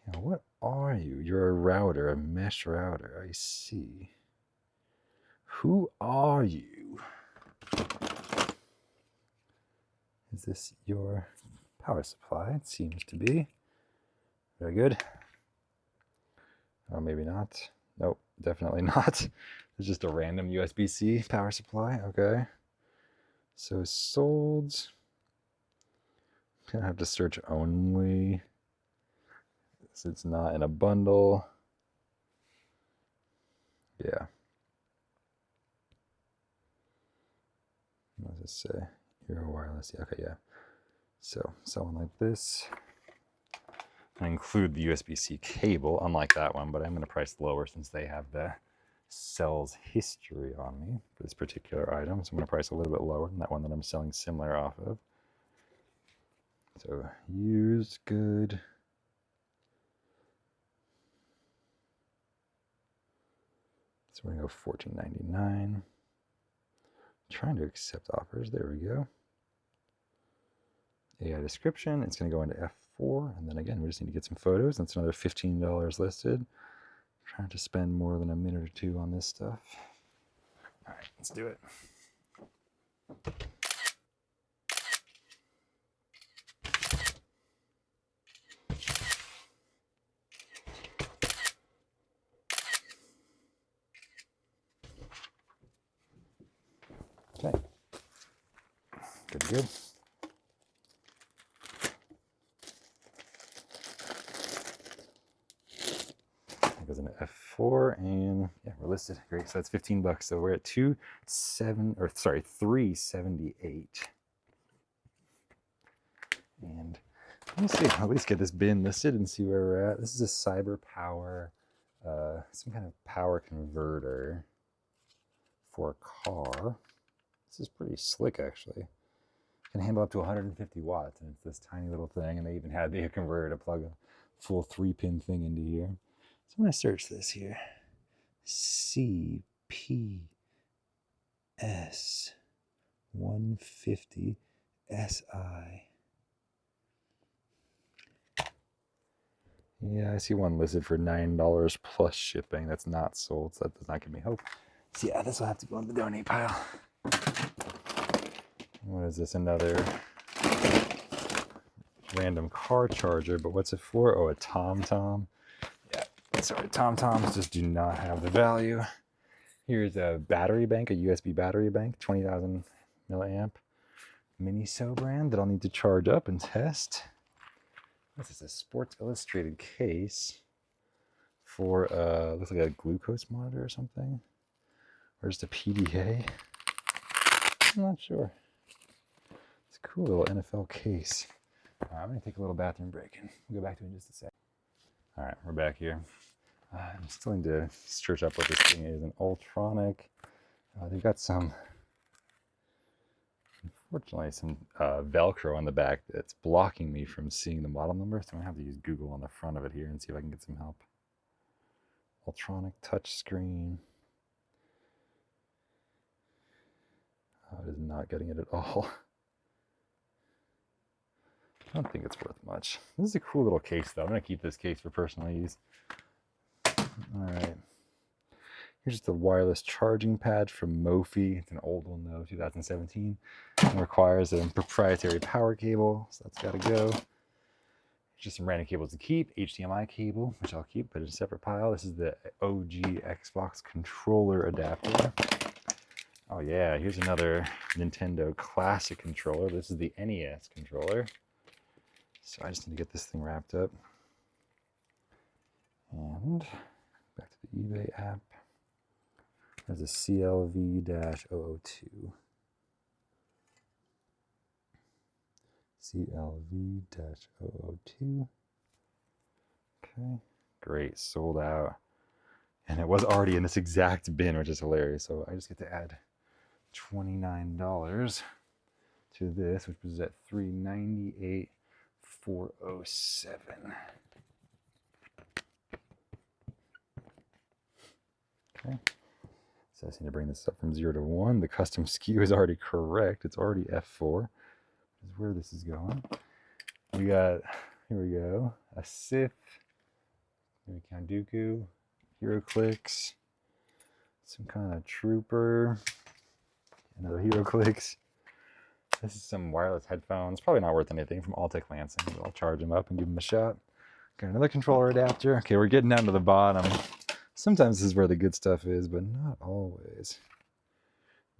Yeah, what are you? You're a router, a mesh router. I see. Who are you? Is this your power supply? It seems to be. Very good. Or maybe not. Nope, definitely not. It's just a random USB-C power supply. Okay. So sold. Gonna have to search only. So it's not in a bundle. Yeah. What does it say? Eero wireless. Yeah, okay, yeah. So someone like this. I include the USB-C cable, unlike that one, but I'm going to price lower since they have the sales history on me for this particular item. So I'm going to price a little bit lower than that one that I'm selling similar off of. So used good. So we're going to go $14.99. Trying to accept offers. There we go. AI description. It's going to go into F4. And then again, we just need to get some photos. That's another $15 listed. Trying to spend more than a minute or two on this stuff. All right, let's do it. Okay. Good. That goes into F4, and yeah, we're listed. Great. So that's $15. So we're at 378. And let me see. I'll at least get this bin listed and see where we're at. This is a Cyber Power, some kind of power converter for a car. This is pretty slick, actually. Can handle up to 150 watts, and it's this tiny little thing. And they even had the converter to plug a full 3-pin thing into here. So I'm going to search this here. CPS 150 SI. Yeah, I see one listed for $9 plus shipping. That's not sold, so that does not give me hope. So yeah, this will have to go in the donate pile. What is this? Another random car charger, but what's it for? Oh, a TomTom. Yeah, sorry, TomToms just do not have the value. Here's a battery bank, a USB battery bank, 20,000 milliamp Miniso brand that I'll need to charge up and test. This is a Sports Illustrated case for looks like a glucose monitor or something, or just a PDA. I'm not sure. It's a cool little NFL case. I'm gonna take a little bathroom break and we'll go back to it in just a sec. All right, we're back here. I'm still need to search up what this thing is. An Ultronic. They've got some, unfortunately, some Velcro on the back that's blocking me from seeing the model number. So I'm gonna have to use Google on the front of it here and see if I can get some help. Ultronic touchscreen. Oh, it is not getting it at all. I don't think it's worth much. This is a cool little case, though. I'm going to keep this case for personal use. All right. Here's just a wireless charging pad from Mophie. It's an old one, though, 2017. It requires a proprietary power cable, so that's got to go. Just some random cables to keep. HDMI cable, which I'll keep, but in a separate pile. This is the OG Xbox controller adapter. Oh, yeah. Here's another Nintendo Classic controller. This is the NES controller. So I just need to get this thing wrapped up. And back to the eBay app. There's a CLV-002. CLV-002. Okay, great, sold out. And it was already in this exact bin, which is hilarious. So I just get to add $29 to this, which was at $398. 407. Okay. So I just need to bring this up from 0 to 1. The custom SKU is already correct. It's already F4, which is where this is going. We got, here we go, a Sith, maybe Kanduku, HeroClix, some kind of trooper, another HeroClix. This is some wireless headphones, probably not worth anything, from Altec Lansing, but I'll charge them up and give them a shot. Got another controller adapter. Okay, we're getting down to the bottom. Sometimes this is where the good stuff is, but not always.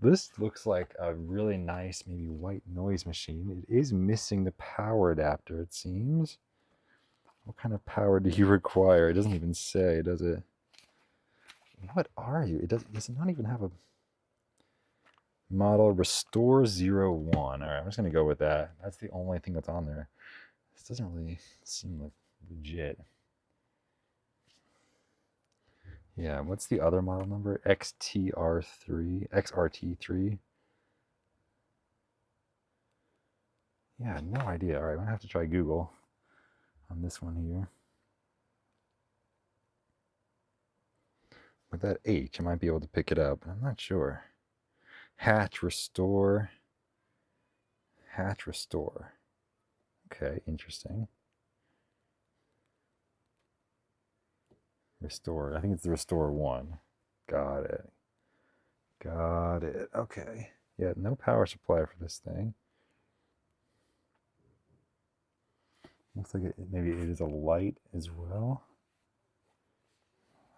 This looks like a really nice, maybe white noise machine. It is missing the power adapter, it seems. What kind of power do you require? It doesn't even say, does it? What are you? Does not even have a model. Restore 01. All right, I'm just going to go with that. That's the only thing that's on there. This doesn't really seem like legit. Yeah, what's the other model number? XRT3. Yeah, no idea. All right, I'm going to have to try Google on this one here. With that H, I might be able to pick it up, but I'm not sure. Hatch Restore. Okay, interesting. Restore. I think it's the Restore 1. Got it. Okay. Yeah, no power supply for this thing. Looks like maybe it is a light as well.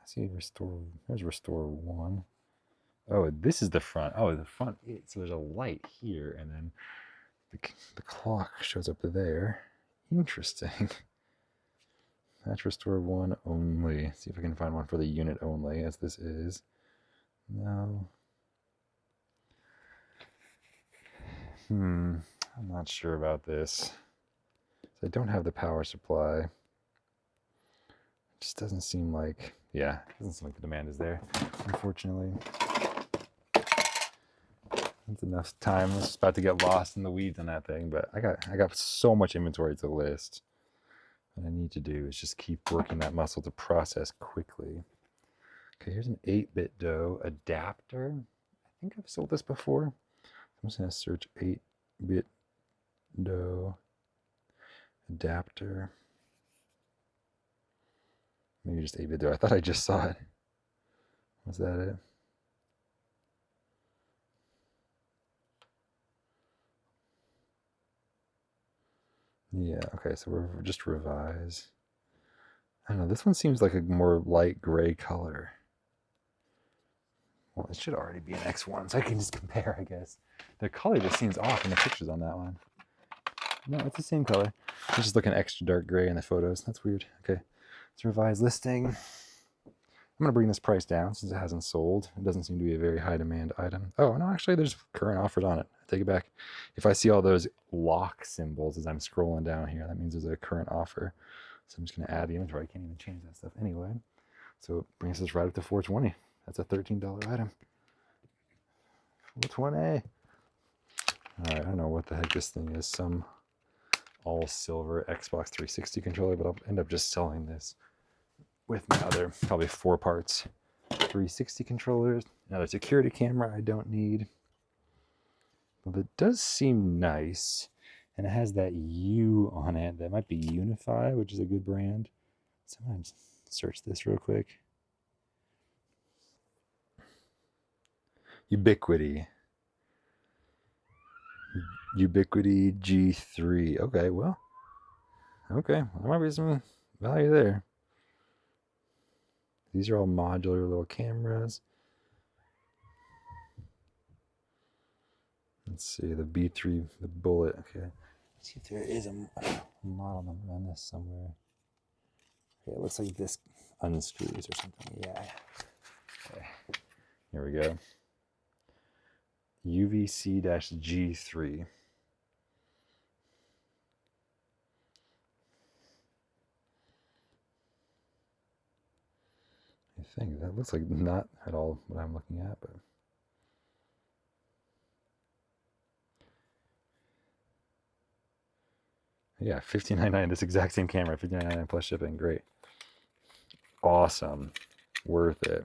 I see Restore. There's Restore 1. Oh, this is the front. Oh, the front. So there's a light here, and then the clock shows up there. Interesting. Match Restore 1 only. See if I can find one for the unit only, as this is. No. I'm not sure about this. So I don't have the power supply. It just doesn't seem like, it doesn't seem like the demand is there, unfortunately. That's enough time. I was about to get lost in the weeds on that thing, but I got so much inventory to list. What I need to do is just keep working that muscle to process quickly. Okay, here's an 8-bit dough adapter. I think I've sold this before. I'm just going to search 8-bit dough adapter. Maybe just eBay though. I thought I just saw it. Was that it? Yeah, okay, so we're just revise. I don't know, this one seems like a more light gray color. Well, it should already be an X1, so I can just compare, I guess. The color just seems off in the pictures on that one. No, it's the same color. It's just looking extra dark gray in the photos. That's weird. Okay, let's revise listing. I'm gonna bring this price down since it hasn't sold. It doesn't seem to be a very high demand item. Oh, no, actually there's current offers on it. I take it back. If I see all those lock symbols as I'm scrolling down here, that means there's a current offer. So I'm just gonna add the inventory. I can't even change that stuff anyway. So it brings us right up to $420. That's a $13 item. $420. All right, I don't know what the heck this thing is. Some all silver Xbox 360 controller, but I'll end up just selling this with my other probably 4 parts 360 controllers. Another security camera I don't need. But it does seem nice. And it has that U on it. That might be Unify, which is a good brand. So I'm going to search this real quick. Ubiquity. Ubiquity G3. Okay, well. Okay, there might be some value there. These are all modular little cameras. Let's see, the B3, the Bullet. Okay, let's see if there is a model number on this somewhere. Okay, it looks like this unscrews or something. Yeah. Okay, here we go. UVC-G3. I think that looks like not at all what I'm looking at, but yeah, $15.99. This exact same camera, $15.99 plus shipping. Great, awesome, worth it.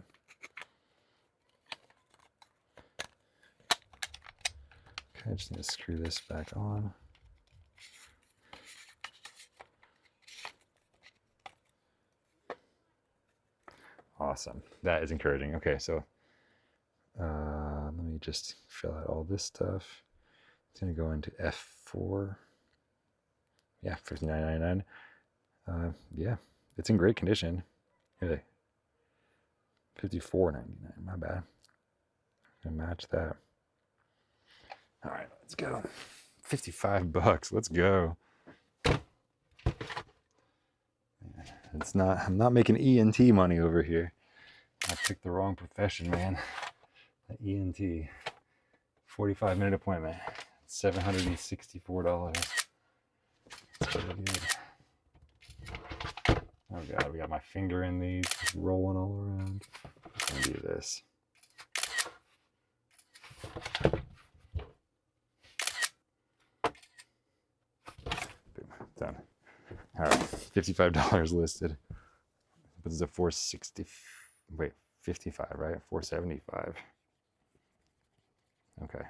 Okay, I just need to screw this back on. Awesome. That is encouraging. Okay, so let me just fill out all this stuff. It's going to go into F4. Yeah, $59.99. Yeah, it's in great condition. Hey, $54.99. My bad. I'm gonna match that. All right, let's go. $55. Let's go. It's not. I'm not making ENT money over here. I picked the wrong profession, man. The ENT. 45-minute appointment. $764. That's pretty good. Oh god, we got my finger in these, just rolling all around. I'm gonna do this. Boom, done. All right, $55 listed. But this is a 460. Wait, 55, right? 475. Okay.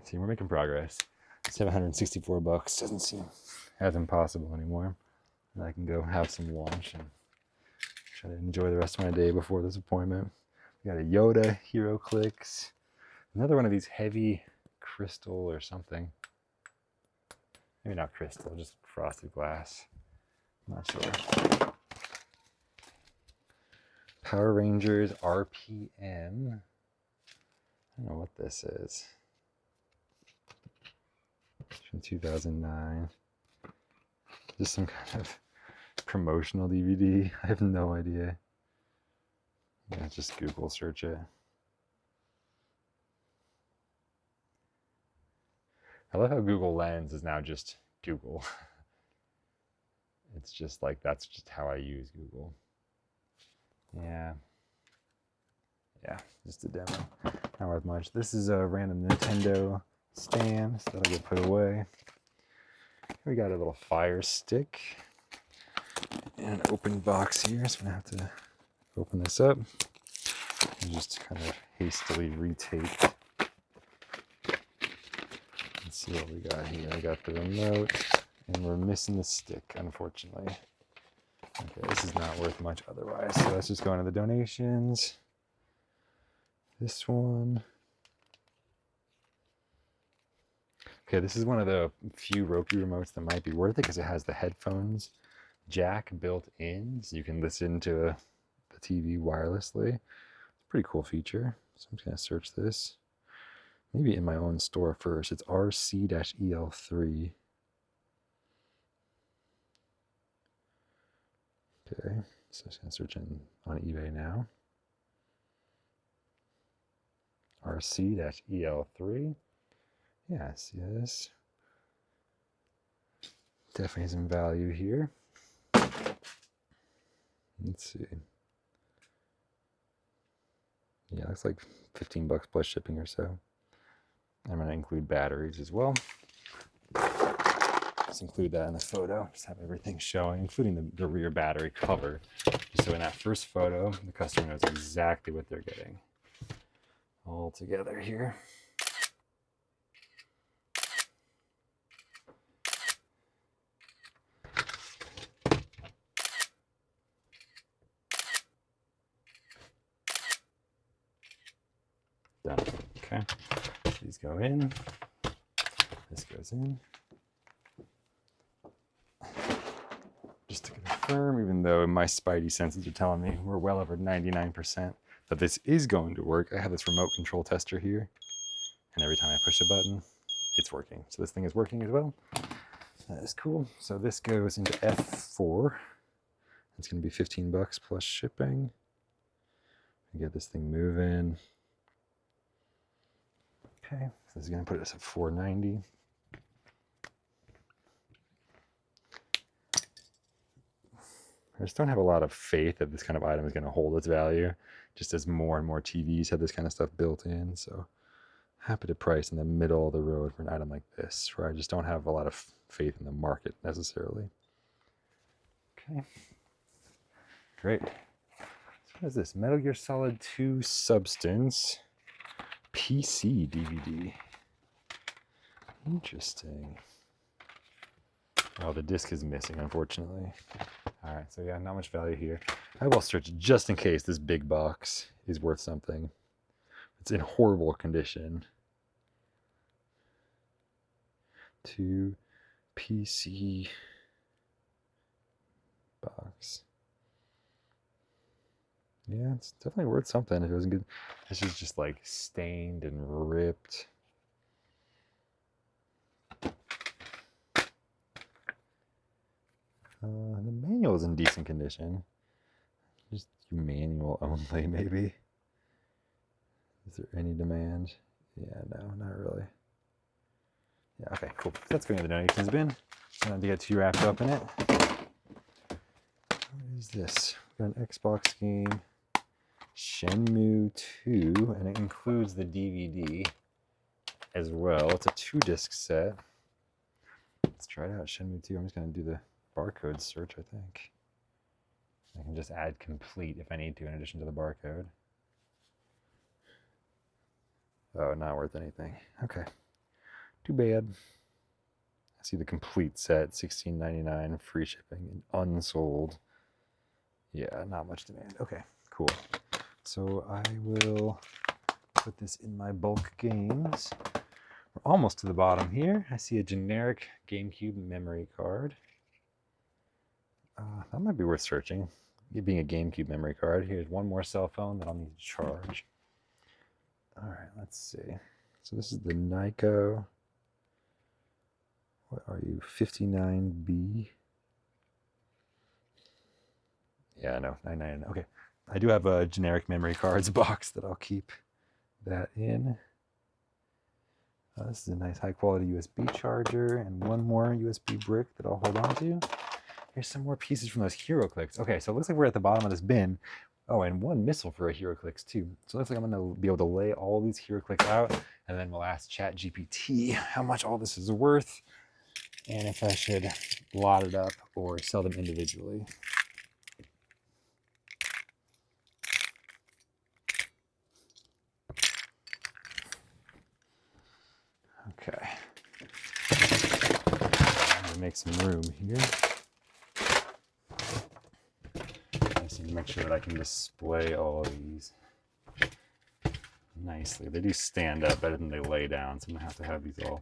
See, we're making progress. $764 doesn't seem as impossible anymore. And I can go have some lunch and try to enjoy the rest of my day before this appointment. We got a Yoda Hero Clicks. Another one of these heavy crystal or something. Maybe not crystal, just frosted glass. I'm not sure. Power Rangers RPM. I don't know what this is. It's from 2009. Just some kind of promotional DVD. I have no idea. Yeah, just Google search it. I love how Google Lens is now just Google. It's just like, that's just how I use Google. Yeah. Yeah, just a demo. Not worth much. This is a random Nintendo stand, so that'll get put away. We got a little Fire Stick and an open box here, so I'm gonna have to open this up and just kind of hastily retape. Let's see what we got here. I got the remote, and we're missing the stick, unfortunately. Okay, this is not worth much otherwise. So let's just go into the donations. This one. Okay, this is one of the few Roku remotes that might be worth it because it has the headphones jack built in, so you can listen to the TV wirelessly. It's a pretty cool feature. So I'm just gonna search this. Maybe in my own store first. It's RC-EL3. Okay, so I'm just gonna search in on eBay now. RC-EL3. Yeah, see this? Definitely some value here. Let's see. Yeah, looks like 15 bucks plus shipping or so. I'm going to include batteries as well. Just include that in the photo. Just have everything showing, including the rear battery cover. Just so in that first photo, the customer knows exactly what they're getting. All together here. Done. Okay. These go in. This goes in. Just to confirm, even though my spidey senses are telling me we're well over 99% that this is going to work, I have this remote control tester here, and every time I push a button, it's working. So this thing is working as well. That is cool. So this goes into F4. It's going to be 15 bucks plus shipping. Get this thing moving. Okay, so this is going to put us at 490. I just don't have a lot of faith that this kind of item is going to hold its value, just as more and more TVs have this kind of stuff built in. So happy to price in the middle of the road for an item like this, where I just don't have a lot of faith in the market necessarily. Okay, great. So what is this? Metal Gear Solid 2 Substance PC DVD. Interesting. Oh, the disc is missing, unfortunately. All right, so yeah, not much value here. I will search just in case this big box is worth something. It's in horrible condition. To PC box. Yeah, it's definitely worth something if it wasn't good. This is just like stained and ripped. The manual is in decent condition. Just manual only, maybe. Is there any demand? Yeah, no, not really. Yeah, okay, cool. So that's going to the donations bin. Not to get too wrapped up in it. What is this? We've got an Xbox game, Shenmue 2, and it includes the DVD as well. It's a 2-disc set. Let's try it out, Shenmue 2. I'm just going to do the barcode search, I think. I can just add complete if I need to in addition to the barcode. Oh, not worth anything. Okay. Too bad. I see the complete set, $16.99, free shipping, and unsold. Yeah, not much demand. Okay, cool. So I will put this in my bulk games. We're almost to the bottom here. I see a generic GameCube memory card. That might be worth searching. It being a GameCube memory card. Here's one more cell phone that I'll need to charge. All right, let's see. So this is the Nyko. What are you, 59B? Yeah, no, 99. Okay, I do have a generic memory cards box that I'll keep that in. This is a nice high quality USB charger and one more USB brick that I'll hold on to. Here's some more pieces from those HeroClix. Okay, so it looks like we're at the bottom of this bin. Oh, and one missile for a HeroClix too. So it looks like I'm gonna be able to lay all these HeroClix out, and then we'll ask ChatGPT how much all this is worth, and if I should lot it up or sell them individually. Okay. I'm gonna make some room here. make sure that I can display all of these nicely. They do stand up better than they lay down, so I'm gonna have to have these all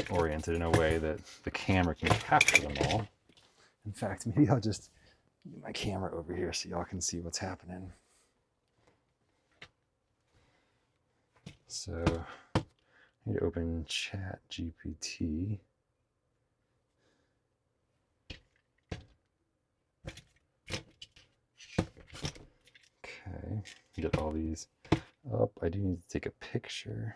oriented in a way that the camera can capture them all. In fact, maybe I'll just get my camera over here so y'all can see what's happening. So I need to open ChatGPT. Okay, get all these up. I do need to take a picture.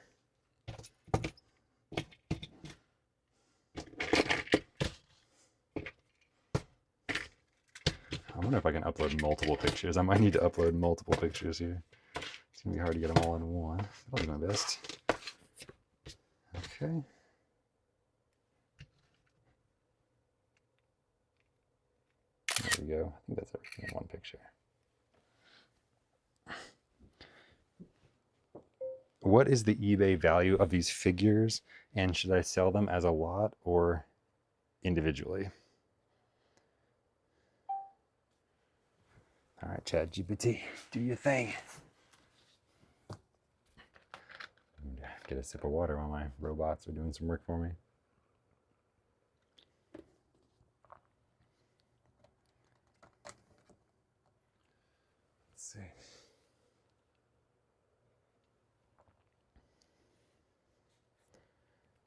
I wonder if I can upload multiple pictures. I might need to upload multiple pictures here. It's gonna be hard to get them all in one. I'll do my best. Okay. There we go. I think that's everything in one picture. What is the eBay value of these figures, and should I sell them as a lot or individually? All right, ChatGPT, do your thing. Get a sip of water while my robots are doing some work for me. Let's see.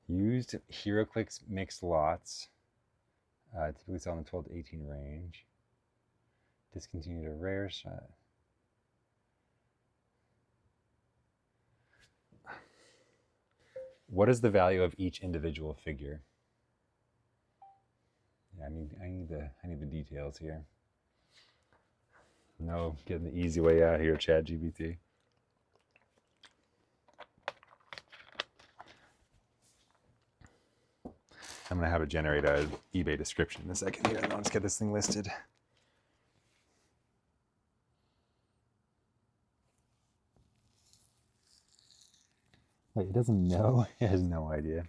Used HeroClix mixed lots, typically sell in the 12 to 18 range. Discontinued a rare shot. What is the value of each individual figure? Yeah, I need the details here. No, getting the easy way out here, ChatGPT. I'm gonna have it generate a eBay description in a second here, and I'll just get this thing listed. Wait, it doesn't know? It has no idea.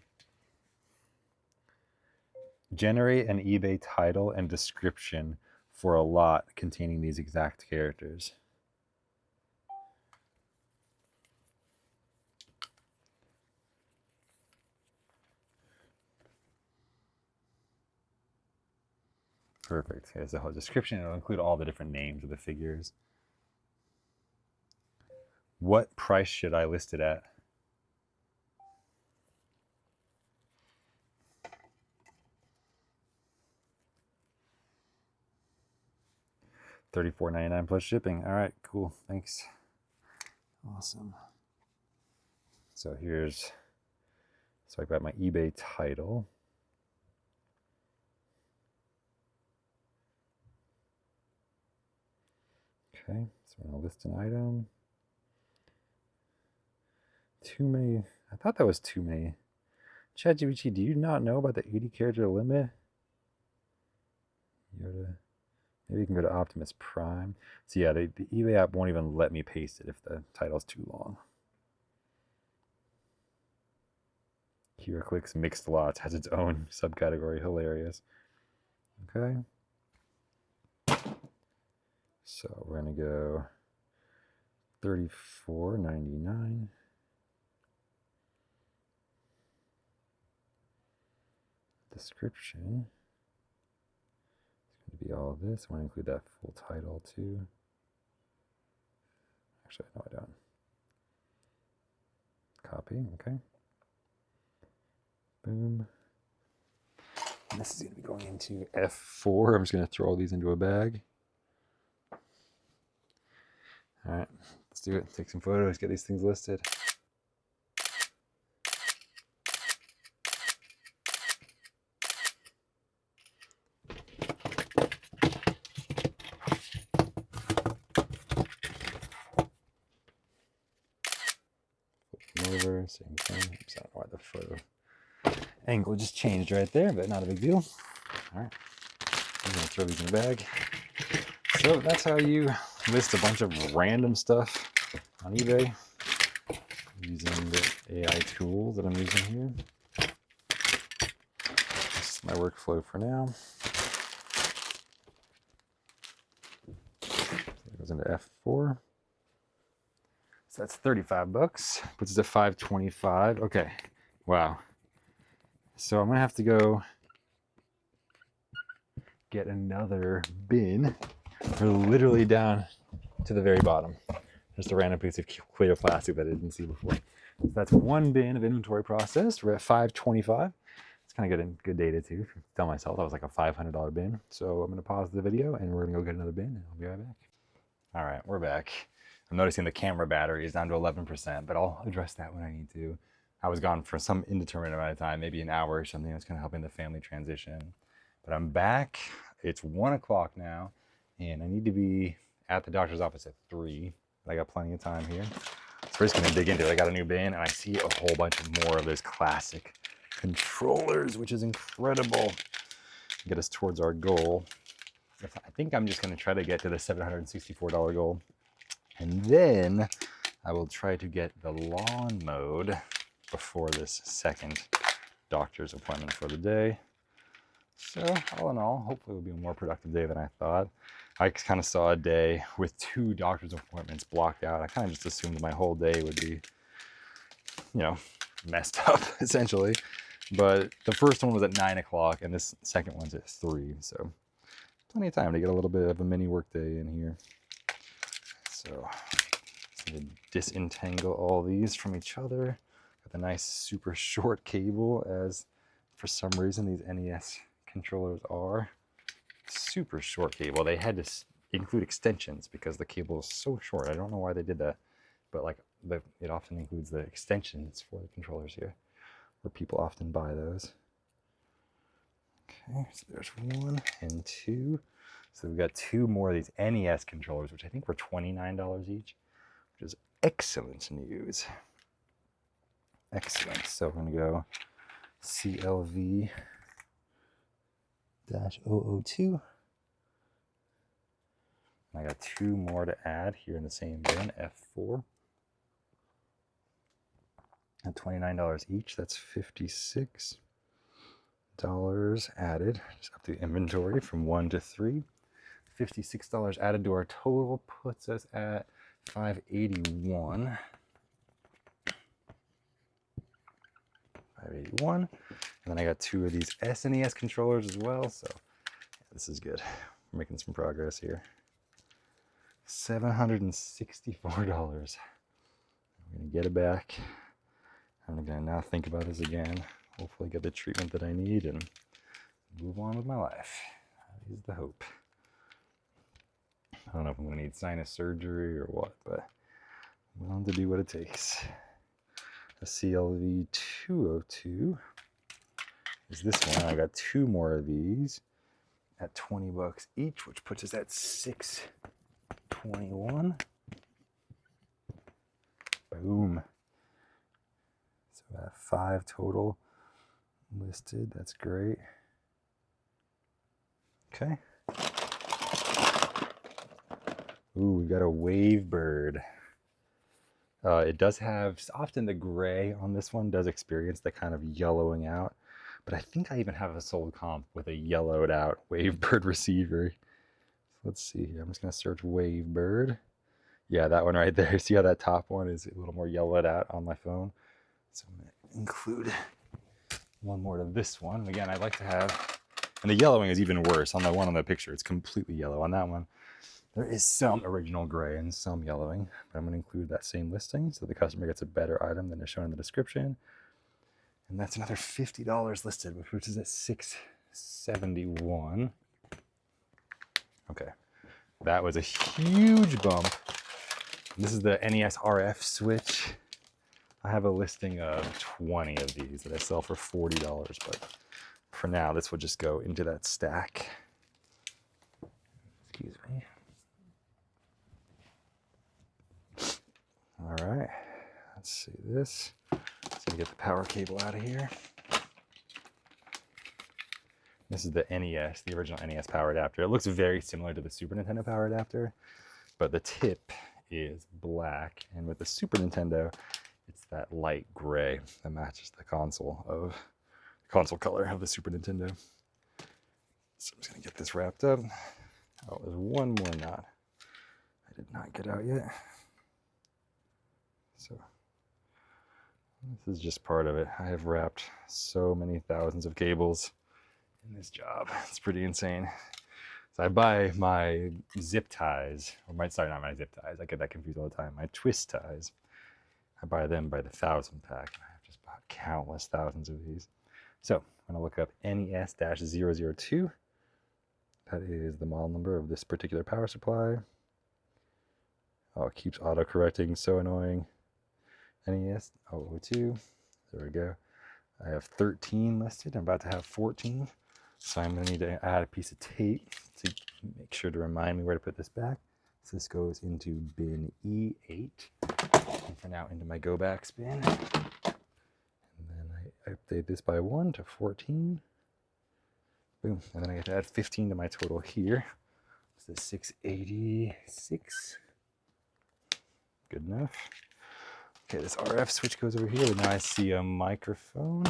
Generate an eBay title and description for a lot containing these exact characters. Perfect. Here's the whole description. It'll include all the different names of the figures. What price should I list it at? $34.99 plus shipping. All right, cool. Thanks. Awesome. So I've got my eBay title. Okay, so I'm gonna list an item. Too many. I thought that was too many. ChatGPT, do you not know about the 80 character limit? Maybe you can go to Optimus Prime. So yeah, the eBay app won't even let me paste it if the title's too long. HeroClix mixed lots has its own subcategory. Hilarious. Okay. So we're gonna go $34.99. Description. It's going to be all of this. I want to include that full title too. Actually, no, I don't. Copy. Okay. Boom. And this is going to be going into F4. I'm just going to throw all these into a bag. All right, let's do it. Take some photos, get these things listed. Flip them over, same thing. Oops, I don't know why the photo angle just changed right there, but not a big deal. All right, I'm gonna throw these in the bag. So that's how you list a bunch of random stuff on eBay using the AI tools that I'm using here. This is my workflow for now. into F4. So that's 35 bucks. Puts us at 525. Okay. Wow. So I'm gonna have to go get another bin. We're literally down to the very bottom. Just a random piece of clear plastic that I didn't see before. So that's one bin of inventory processed. We're at 525. It's kind of good data too. Tell myself that was like a $500 bin. So I'm gonna pause the video and we're gonna go get another bin and I'll be right back. All right, we're back. I'm noticing the camera battery is down to 11%, but I'll address that when I need to. I was gone for some indeterminate amount of time, maybe an hour or something. That's kind of helping the family transition. But I'm back. It's 1 o'clock now, and I need to be at the doctor's office at 3. But I got plenty of time here. So we're just gonna dig into it. I got a new bin, and I see a whole bunch of more of those classic controllers, which is incredible. Get us towards our goal. I think I'm just gonna try to get to the $764 goal. And then I will try to get the lawn mowed before this second doctor's appointment for the day. So all in all, hopefully it'll be a more productive day than I thought. I kind of saw a day with 2 doctor's appointments blocked out. I kind of just assumed my whole day would be, messed up essentially. But the first one was at 9 o'clock and this second one's at 3. So plenty of time to get a little bit of a mini work day in here. So just need to disentangle all these from each other. Got the nice super short cable, as for some reason these NES controllers are super short cable. They had to include extensions because the cable is so short. I don't know why they did that, but it often includes the extensions for the controllers here, where people often buy those. Okay, so there's 1 and 2. So we've got 2 more of these NES controllers, which I think were $29 each, which is excellent news. Excellent. So we're going to go CLV-002. I got 2 more to add here in the same bin, F4. At $29 each, that's $56 added. Just up the inventory from 1 to 3. $56 added to our total puts us at $581. And then I got 2 of these SNES controllers as well, so yeah, this is good. We're making some progress here. $764. I'm gonna get it back. I'm gonna now think about this again. Hopefully get the treatment that I need and move on with my life. That is the hope. I don't know if I'm going to need sinus surgery or what, but I'm willing to do what it takes. The CLV-202 is this one. I got 2 more of these at $20 each, which puts us at $621. Boom. So I have 5 total listed. That's great. Okay. Ooh, we've got a wave bird. It does have, often the gray on this one does experience the kind of yellowing out, but I think I even have a sold comp with a yellowed out wave bird receiver. So let's see here. I'm just going to search wave bird. Yeah, that one right there. See how that top one is a little more yellowed out on my phone? So I'm going to include one more to this one. Again, I'd like to have, and the yellowing is even worse. On the one on the picture, it's completely yellow. On that one, there is some original gray and some yellowing, but I'm going to include that same listing so the customer gets a better item than is shown in the description. And that's another $50 listed, which is at $671. Okay, that was a huge bump. This is the NES RF switch. I have a listing of 20 of these that I sell for $40, but for now, this will just go into that stack. Excuse me. All right, let's see this. Let's get the power cable out of here. This is the NES, the original NES power adapter. It looks very similar to the Super Nintendo power adapter, but the tip is black. And with the Super Nintendo, it's that light gray that matches the console color of the Super Nintendo. So I'm just gonna get this wrapped up. Oh, there's one more knot I Did it not get out yet? So this is just part of it. I have wrapped so many thousands of cables in this job. It's pretty insane. So I buy my zip ties, sorry, not my zip ties. I get that confused all the time. My twist ties. I buy them by the 1,000 pack. And I've just bought countless thousands of these. So I'm going to look up NES-002. That is the model number of this particular power supply. Oh, it keeps auto-correcting. So annoying. NES-002. There we go. I have 13 listed. I'm about to have 14. So I'm going to need to add a piece of tape to make sure to remind me where to put this back. So this goes into bin E8. And for now, into my go back bin. And then I update this by 1 to 14. Boom. And then I get to add 15 to my total here. So 686. Good enough. Okay, this RF switch goes over here. And now I see a microphone.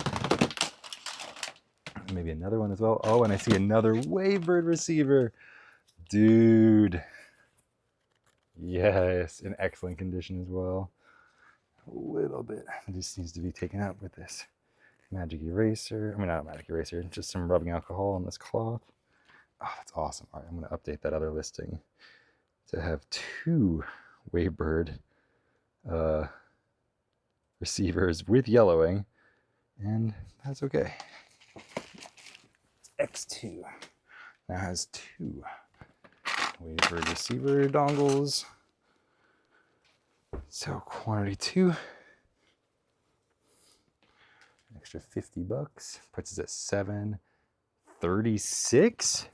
Maybe another one as well. Oh, and I see another Wavebird receiver. Dude. Yes, in excellent condition as well. A little bit. It just needs to be taken out with this magic eraser. I mean, not a magic eraser, just some rubbing alcohol on this cloth. Oh, that's awesome. All right, I'm going to update that other listing to have 2 Wavebird receivers with yellowing, and that's okay. X2 now has 2 Wavebird receiver dongles. So quantity 2, extra $50, puts us at $736.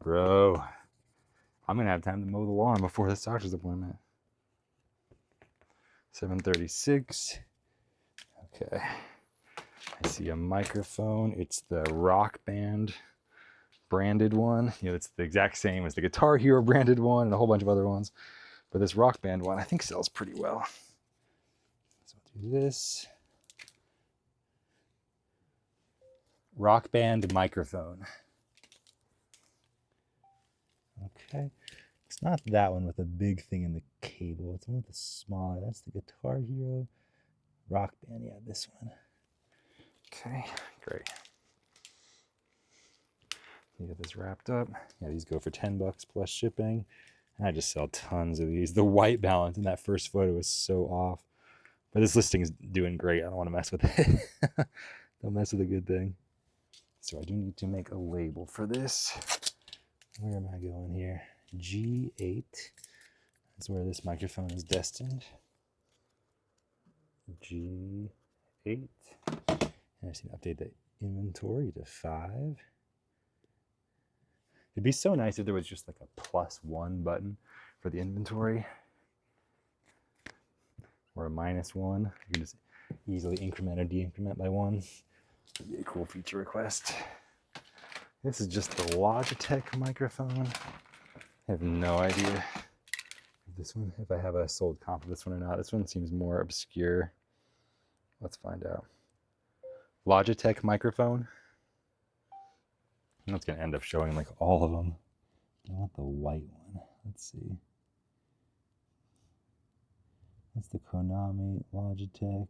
Bro, I'm gonna have time to mow the lawn before the doctor's appointment. $736. Okay. I see a microphone. It's the Rock Band branded one. You know, it's the exact same as the Guitar Hero branded one and a whole bunch of other ones. But this Rock Band one, I think, sells pretty well. So I'll do this. Rock Band microphone. Okay. It's not that one with the big thing in the cable. It's the one with the smaller. That's the Guitar Hero Rock Band. Yeah, this one. Okay, great. You get this wrapped up. Yeah, these go for $10 plus shipping. And I just sell tons of these. The white balance in that first photo is so off. But this listing is doing great. I don't want to mess with it. Don't mess with a good thing. So I do need to make a label for this. Where am I going here? G8. That's where this microphone is destined. G8. And I just need to update the inventory to 5. It'd be so nice if there was just like a +1 button for the inventory. Or a -1. You can just easily increment or de-increment by 1. That'd be a cool feature request. This is just the Logitech microphone. I have no idea if I have a sold comp of this one or not. This one seems more obscure. Let's find out. Logitech microphone. And that's going to end up showing like all of them. I want the white one. Let's see. That's the Konami Logitech.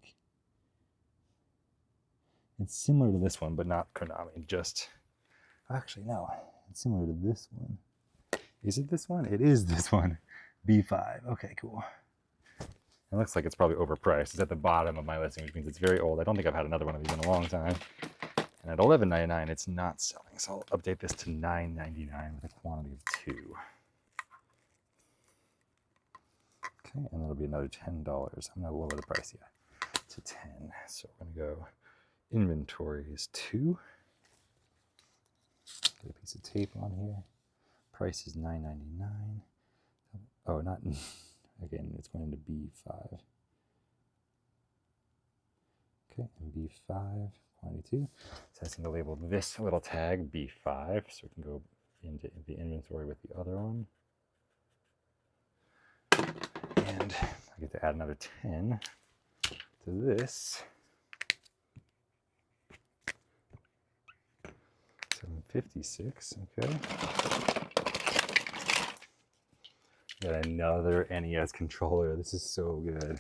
It's similar to this one, but not Konami. Actually, no. It's similar to this one. Is it this one? It is this one. B5. Okay, cool. It looks like it's probably overpriced. It's at the bottom of my listing, which means it's very old. I don't think I've had another one of these in a long time. And at $11.99, it's not selling. So I'll update this to $9.99 with a quantity of 2. Okay, and that'll be another $10. I'm going to lower the price, to 10. So we're going to go inventory is 2. Get a piece of tape on here. Price is $9.99. Oh, not again. It's going into B5. Okay, and B5 quantity 2. So I just need to label this little tag B5, so we can go into the inventory with the other one. And I get to add another 10 to this. 756, okay. Got another NES controller. This is so good.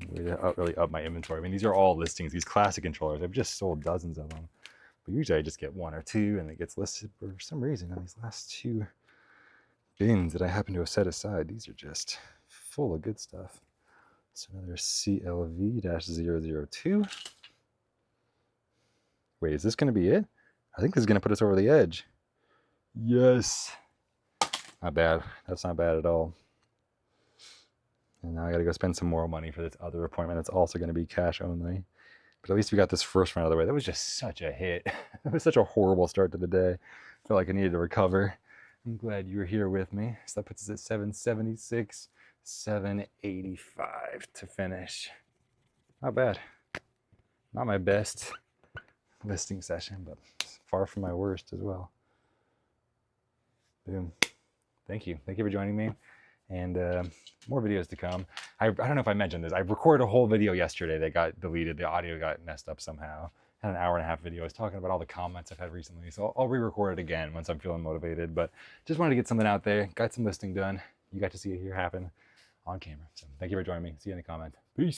Really up my inventory. I mean, these are all listings. These classic controllers, I've just sold dozens of them. But usually I just get one or two, and it gets listed for some reason on these last two bins that I happen to have set aside. These are just full of good stuff. So another CLV-002. Wait, is this going to be it? I think this is going to put us over the edge. Yes. Not bad. That's not bad at all. And now I got to go spend some more money for this other appointment. That's also going to be cash only. But at least we got this first one out of the way. That was just such a hit. It was such a horrible start to the day. I felt like I needed to recover. I'm glad you were here with me. So that puts us at 776, 785 to finish. Not bad. Not my best listing session, but far from my worst as well. Boom. Thank you. Thank you for joining me. And more videos to come. I don't know if I mentioned this. I recorded a whole video yesterday that got deleted. The audio got messed up somehow. I had an hour-and-a-half video. I was talking about all the comments I've had recently. So I'll re-record it again once I'm feeling motivated. But just wanted to get something out there. Got some listing done. You got to see it here happen on camera. So thank you for joining me. See you in the comments. Peace.